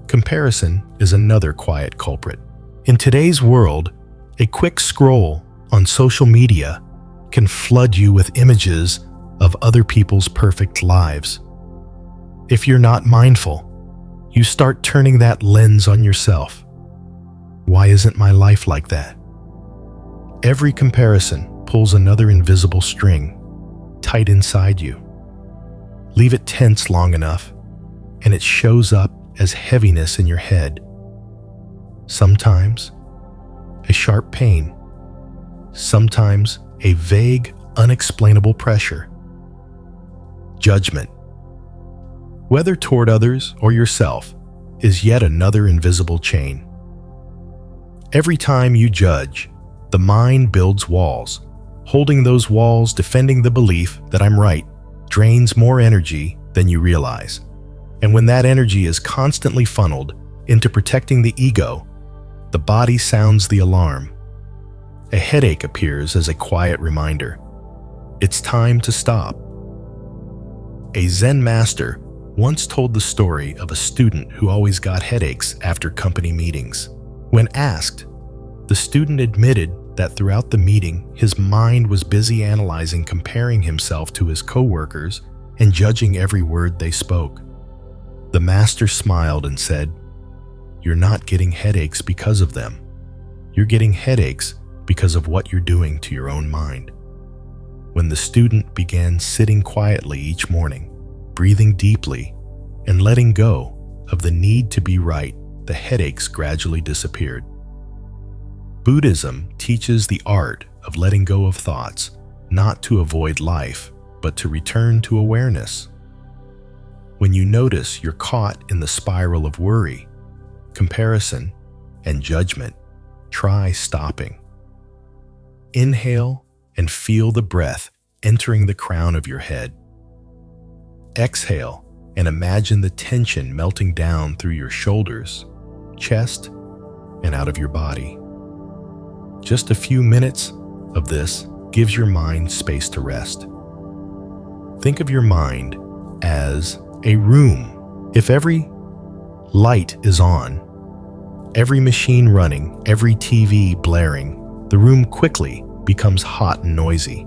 Comparison is another quiet culprit. In today's world, a quick scroll on social media can flood you with images of other people's perfect lives. If you're not mindful, you start turning that lens on yourself. Why isn't my life like that? Every comparison pulls another invisible string tight inside you. Leave it tense long enough, and it shows up as heaviness in your head. Sometimes a sharp pain, sometimes a vague, unexplainable pressure. Judgment, whether toward others or yourself, is yet another invisible chain. Every time you judge, the mind builds walls. Holding those walls, defending the belief that I'm right, drains more energy than you realize. And when that energy is constantly funneled into protecting the ego, the body sounds the alarm. A headache appears as a quiet reminder. It's time to stop. A Zen master once told the story of a student who always got headaches after company meetings. When asked, the student admitted that throughout the meeting, his mind was busy analyzing, comparing himself to his coworkers, and judging every word they spoke. The master smiled and said, you're not getting headaches because of them. You're getting headaches because of what you're doing to your own mind. When the student began sitting quietly each morning, breathing deeply, and letting go of the need to be right, the headaches gradually disappeared. Buddhism teaches the art of letting go of thoughts, not to avoid life, but to return to awareness. When you notice you're caught in the spiral of worry, comparison, and judgment, try stopping. Inhale and feel the breath entering the crown of your head. Exhale and imagine the tension melting down through your shoulders, chest, and out of your body. Just a few minutes of this gives your mind space to rest. Think of your mind as a room. If every light is on, every machine running, every TV blaring, the room quickly becomes hot and noisy.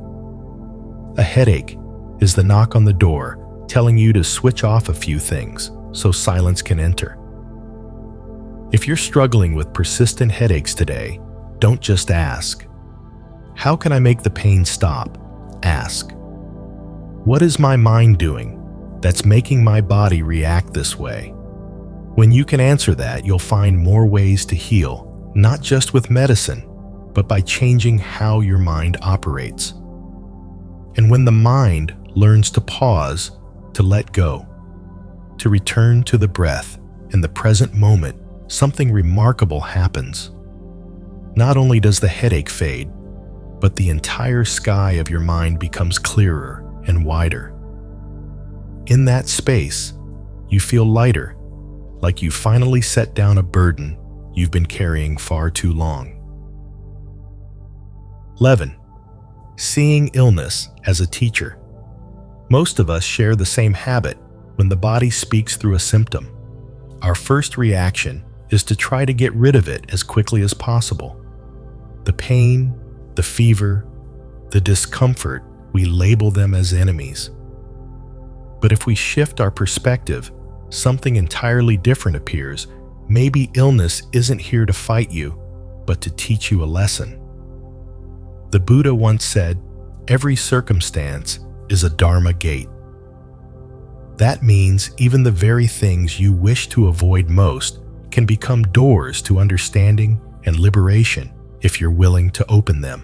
A headache is the knock on the door telling you to switch off a few things so silence can enter. If you're struggling with persistent headaches today, don't just ask, "How can I make the pain stop?" Ask, "What is my mind doing that's making my body react this way?" When you can answer that, you'll find more ways to heal, not just with medicine, but by changing how your mind operates. And when the mind learns to pause, to let go, to return to the breath in the present moment, something remarkable happens. Not only does the headache fade, but the entire sky of your mind becomes clearer and wider. In that space, you feel lighter, like you finally set down a burden you've been carrying far too long. 11. Seeing illness as a teacher. Most of us share the same habit when the body speaks through a symptom. Our first reaction is to try to get rid of it as quickly as possible. The pain, the fever, the discomfort, we label them as enemies. But if we shift our perspective, something entirely different appears. Maybe illness isn't here to fight you, but to teach you a lesson. The Buddha once said, "Every circumstance is a Dharma gate." That means even the very things you wish to avoid most can become doors to understanding and liberation if you're willing to open them.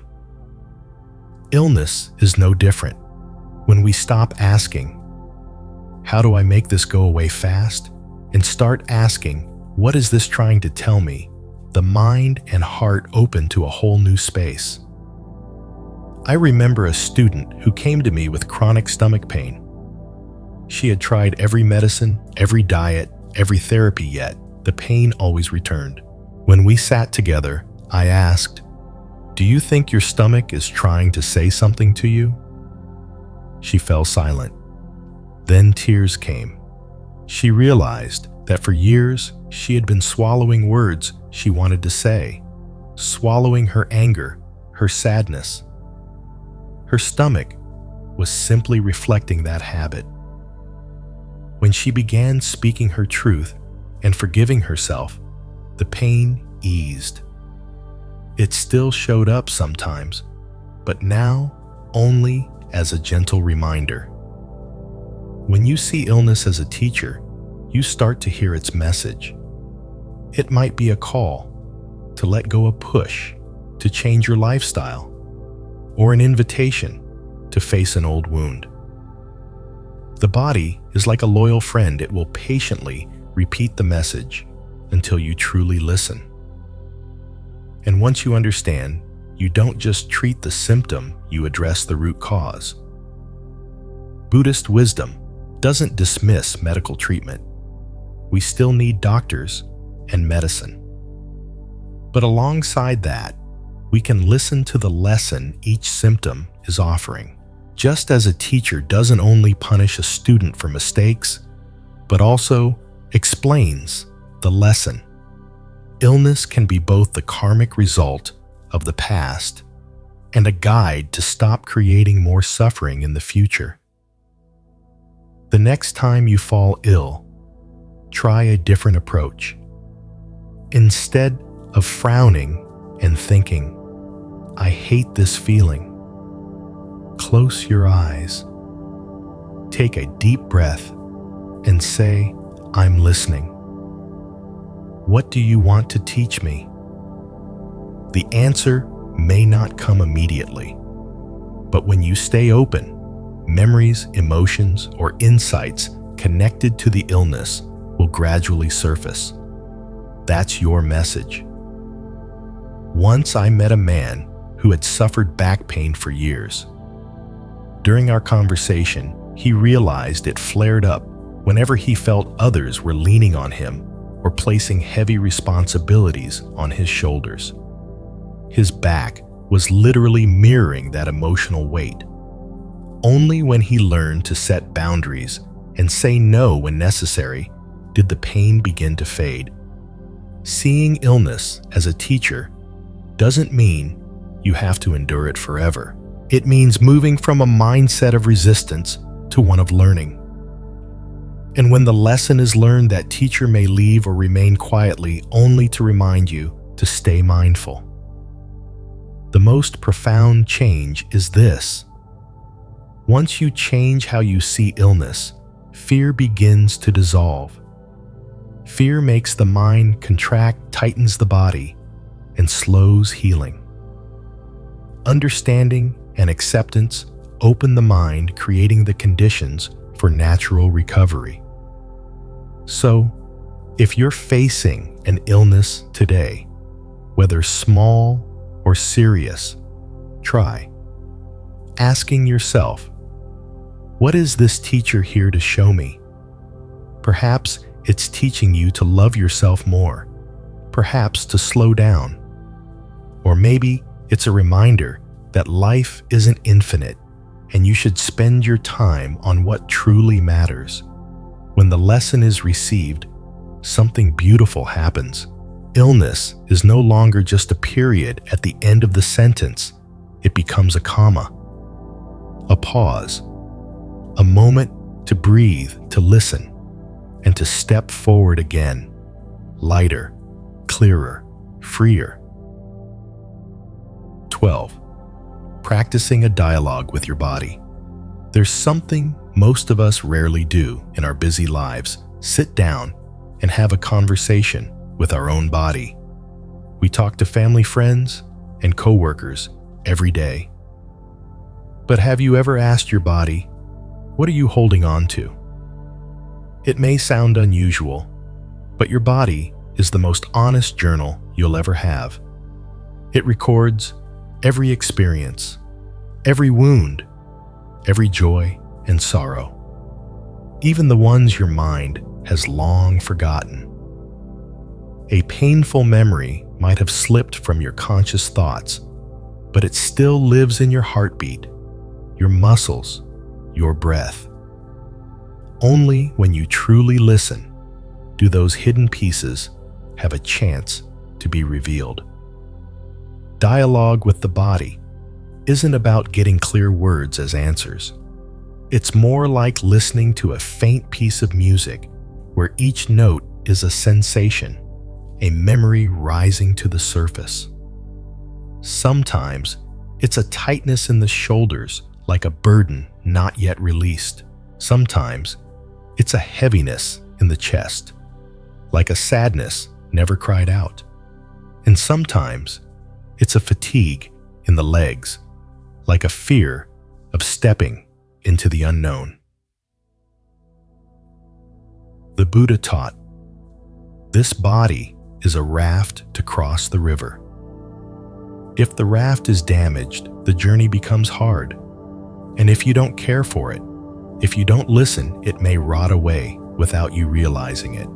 Illness is no different. When we stop asking, "How do I make this go away fast?" and start asking, "What is this trying to tell me?" the mind and heart open to a whole new space. I remember a student who came to me with chronic stomach pain. She had tried every medicine, every diet, every therapy, yet the pain always returned. When we sat together, I asked, "Do you think your stomach is trying to say something to you?" She fell silent. Then tears came. She realized that for years she had been swallowing words she wanted to say, swallowing her anger, her sadness. Her stomach was simply reflecting that habit. When she began speaking her truth and forgiving herself, the pain eased. It still showed up sometimes, but now only as a gentle reminder. When you see illness as a teacher, you start to hear its message. It might be a call to let go a push, to change your lifestyle, or an invitation to face an old wound. The body is like a loyal friend. It will patiently repeat the message until you truly listen. And once you understand, you don't just treat the symptom, you address the root cause. Buddhist wisdom doesn't dismiss medical treatment. We still need doctors and medicine. But alongside that, we can listen to the lesson each symptom is offering. Just as a teacher doesn't only punish a student for mistakes, but also explains the lesson. Illness can be both the karmic result of the past and a guide to stop creating more suffering in the future. The next time you fall ill, try a different approach. Instead of frowning and thinking, "I hate this feeling," close your eyes, take a deep breath, and say, "I'm listening. What do you want to teach me?" The answer may not come immediately, but when you stay open, memories, emotions, or insights connected to the illness will gradually surface. That's your message. Once I met a man who had suffered back pain for years. During our conversation, he realized it flared up whenever he felt others were leaning on him or placing heavy responsibilities on his shoulders. His back was literally mirroring that emotional weight. Only when he learned to set boundaries and say no when necessary did the pain begin to fade. Seeing illness as a teacher doesn't mean you have to endure it forever. It means moving from a mindset of resistance to one of learning. And when the lesson is learned, that teacher may leave or remain quietly only to remind you to stay mindful. The most profound change is this. Once you change how you see illness, fear begins to dissolve. Fear makes the mind contract, tightens the body, and slows healing. Understanding and acceptance open the mind, creating the conditions for natural recovery. So, if you're facing an illness today, whether small or serious, try asking yourself, what is this teacher here to show me? Perhaps it's teaching you to love yourself more, perhaps to slow down, or maybe it's a reminder that life isn't infinite and you should spend your time on what truly matters. When the lesson is received, something beautiful happens. Illness is no longer just a period at the end of the sentence. It becomes a comma, a pause, a moment to breathe, to listen, and to step forward again, lighter, clearer, freer. 12. Practicing a dialogue with your body. There's something most of us rarely do in our busy lives: sit down and have a conversation with our own body. We talk to family, friends, and coworkers every day. But have you ever asked your body, what are you holding on to? It may sound unusual, but your body is the most honest journal you'll ever have. It records every experience, every wound, every joy and sorrow, even the ones your mind has long forgotten. A painful memory might have slipped from your conscious thoughts, but it still lives in your heartbeat, your muscles, your breath. Only when you truly listen do those hidden pieces have a chance to be revealed. Dialogue with the body isn't about getting clear words as answers. It's more like listening to a faint piece of music where each note is a sensation, a memory rising to the surface. Sometimes it's a tightness in the shoulders, like a burden not yet released. Sometimes it's a heaviness in the chest, like a sadness never cried out. And sometimes it's a fatigue in the legs, like a fear of stepping into the unknown. The Buddha taught, this body is a raft to cross the river. If the raft is damaged, the journey becomes hard. And if you don't care for it, if you don't listen, it may rot away without you realizing it.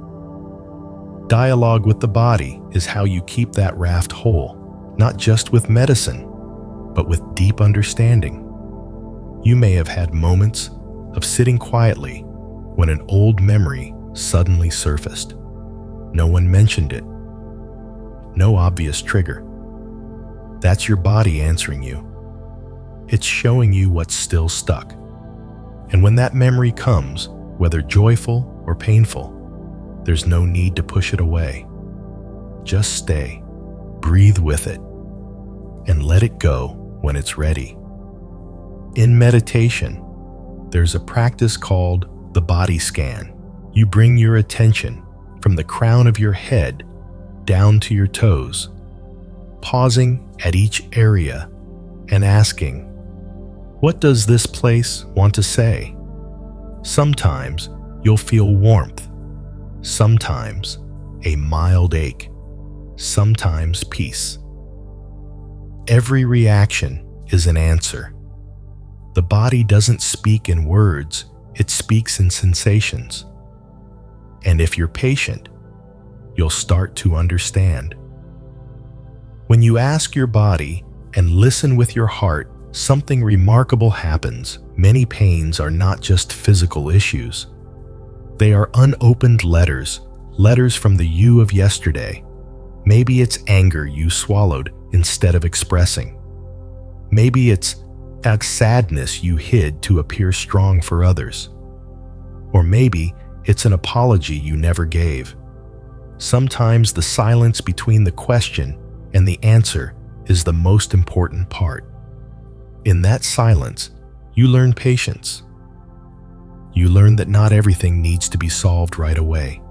Dialogue with the body is how you keep that raft whole, not just with medicine, but with deep understanding. You may have had moments of sitting quietly when an old memory suddenly surfaced. No one mentioned it. No obvious trigger. That's your body answering you. It's showing you what's still stuck. And when that memory comes, whether joyful or painful, there's no need to push it away. Just stay, breathe with it, and let it go when it's ready. In meditation, there's a practice called the body scan. You bring your attention from the crown of your head down to your toes, pausing at each area and asking, what does this place want to say? Sometimes you'll feel warmth, sometimes a mild ache, sometimes peace. Every reaction is an answer. The body doesn't speak in words, it speaks in sensations. And if you're patient, you'll start to understand. When you ask your body and listen with your heart, something remarkable happens. Many pains are not just physical issues. They are unopened letters from the you of yesterday. Maybe it's anger you swallowed instead of expressing. Maybe it's a sadness you hid to appear strong for others. Or maybe it's an apology you never gave. Sometimes the silence between the question and the answer is the most important part. In that silence, you learn patience. You learn that not everything needs to be solved right away.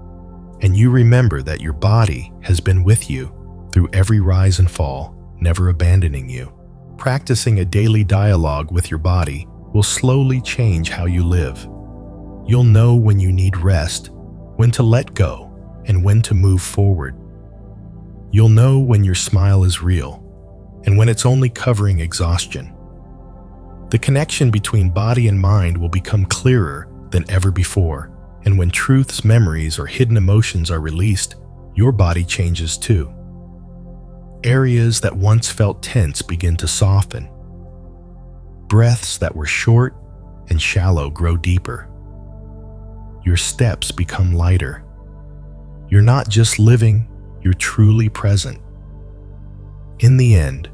And you remember that your body has been with you through every rise and fall, never abandoning you. Practicing a daily dialogue with your body will slowly change how you live. You'll know when you need rest, when to let go, and when to move forward. You'll know when your smile is real, and when it's only covering exhaustion. The connection between body and mind will become clearer than ever before, and when truths, memories, or hidden emotions are released, your body changes too. Areas that once felt tense begin to soften. Breaths that were short and shallow grow deeper. Your steps become lighter. You're not just living, you're truly present. In the end,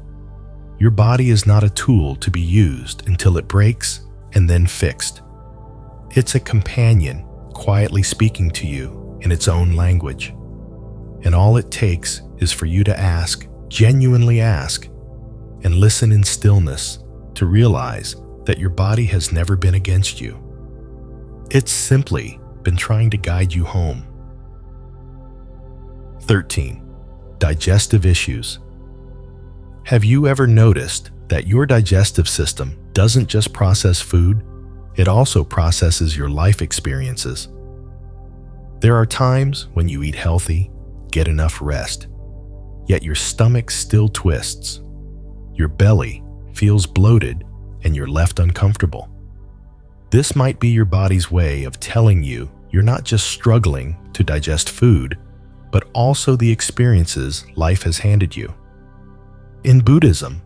your body is not a tool to be used until it breaks and then fixed. It's a companion quietly speaking to you in its own language. And all it takes is for you to ask, genuinely ask, and listen in stillness to realize that your body has never been against you. It's simply been trying to guide you home. 13. Digestive issues. Have you ever noticed that your digestive system doesn't just process food, it also processes your life experiences? There are times when you eat healthy, get enough rest, yet your stomach still twists. Your belly feels bloated and you're left uncomfortable. This might be your body's way of telling you you're not just struggling to digest food, but also the experiences life has handed you. In Buddhism,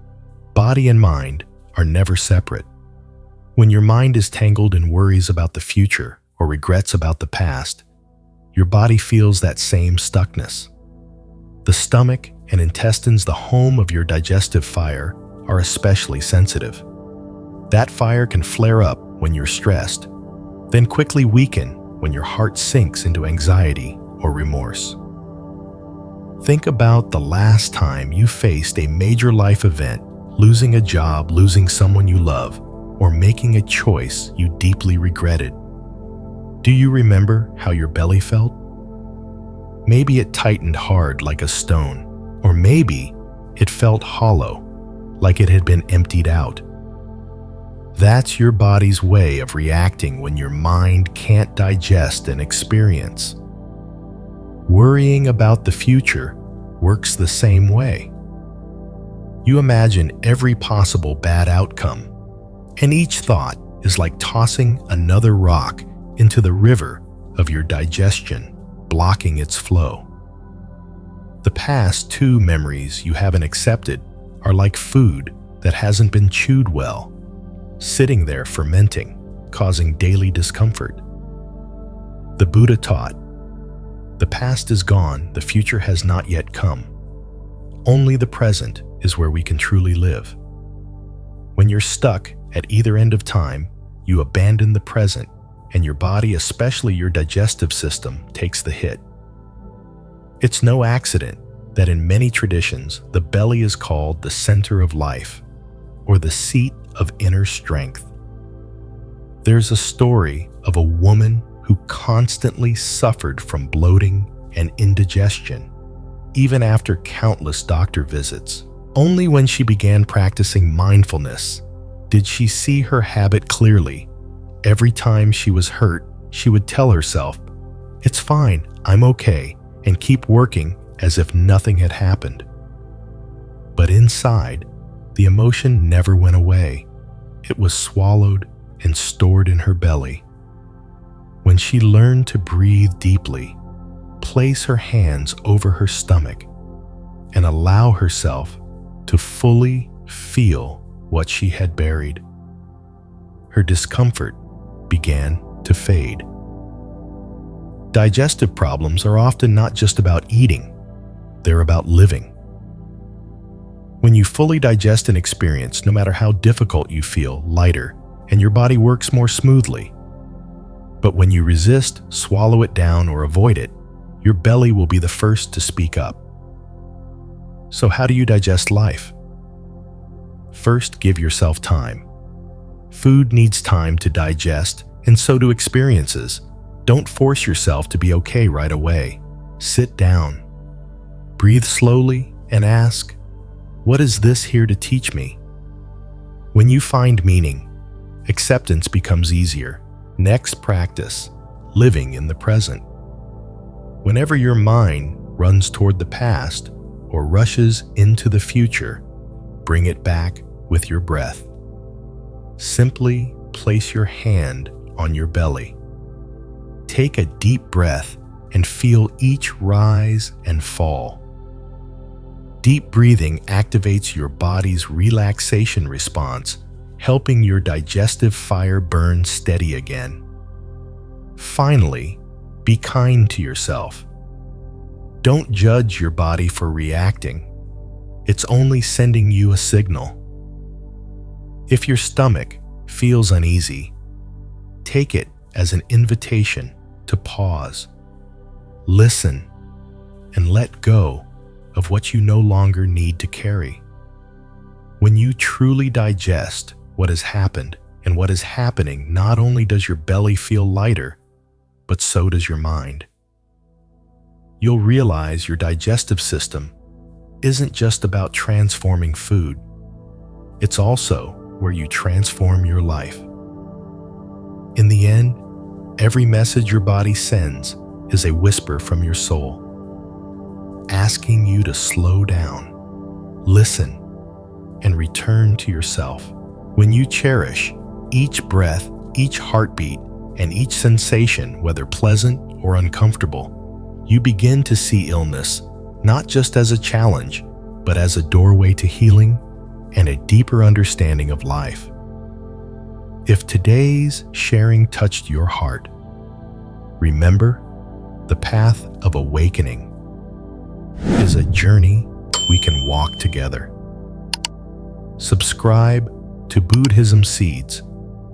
body and mind are never separate. When your mind is tangled in worries about the future or regrets about the past, your body feels that same stuckness. The stomach and intestines, the home of your digestive fire, are especially sensitive. That fire can flare up when you're stressed, then quickly weaken when your heart sinks into anxiety or remorse. Think about the last time you faced a major life event, losing a job, losing someone you love, or making a choice you deeply regretted. Do you remember how your belly felt? Maybe it tightened hard like a stone, or maybe it felt hollow, like it had been emptied out. That's your body's way of reacting when your mind can't digest an experience. Worrying about the future works the same way. You imagine every possible bad outcome, and each thought is like tossing another rock into the river of your digestion, blocking its flow. The past two memories you haven't accepted are like food that hasn't been chewed well, sitting there fermenting, causing daily discomfort. The Buddha taught, the past is gone, the future has not yet come. Only the present is where we can truly live. When you're stuck at either end of time, you abandon the present, and your body, especially your digestive system, takes the hit. It's no accident that in many traditions, the belly is called the center of life, or the seat of inner strength. There's a story of a woman who constantly suffered from bloating and indigestion, even after countless doctor visits. Only when she began practicing mindfulness did she see her habit clearly. Every time she was hurt, she would tell herself, "It's fine, I'm okay," and keep working as if nothing had happened. But inside, the emotion never went away. It was swallowed and stored in her belly. When she learned to breathe deeply, place her hands over her stomach, and allow herself to fully feel what she had buried, her discomfort began to fade. Digestive problems are often not just about eating, they're about living. When you fully digest an experience, no matter how difficult you feel, lighter, and your body works more smoothly. But when you resist, swallow it down, or avoid it, your belly will be the first to speak up. So how do you digest life? First, give yourself time. Food needs time to digest, and so do experiences. Don't force yourself to be okay right away. Sit down. Breathe slowly and ask, "What is this here to teach me?" When you find meaning, acceptance becomes easier. Next, practice living in the present. Whenever your mind runs toward the past or rushes into the future, bring it back with your breath. Simply place your hand on your belly. Take a deep breath and feel each rise and fall. Deep breathing activates your body's relaxation response, helping your digestive fire burn steady again. Finally, be kind to yourself. Don't judge your body for reacting. It's only sending you a signal. If your stomach feels uneasy, take it as an invitation to pause, listen, and let go of what you no longer need to carry. When you truly digest what has happened and what is happening, not only does your belly feel lighter, but so does your mind. You'll realize your digestive system isn't just about transforming food. It's also where you transform your life. In the end, every message your body sends is a whisper from your soul, asking you to slow down, listen, and return to yourself. When you cherish each breath, each heartbeat, and each sensation, whether pleasant or uncomfortable, you begin to see illness not just as a challenge, but as a doorway to healing and a deeper understanding of life. If today's sharing touched your heart, remember, the path of awakening is a journey we can walk together. Subscribe to Buddhism Seeds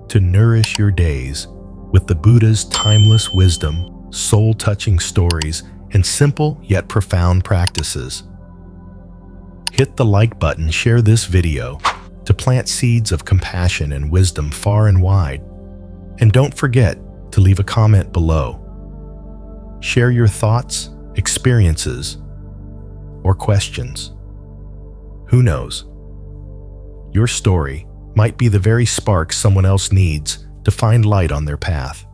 to nourish your days with the Buddha's timeless wisdom, soul-touching stories, and simple yet profound practices. Hit the like button, share this video to plant seeds of compassion and wisdom far and wide. And don't forget to leave a comment below. Share your thoughts, experiences, or questions. Who knows? Your story might be the very spark someone else needs to find light on their path.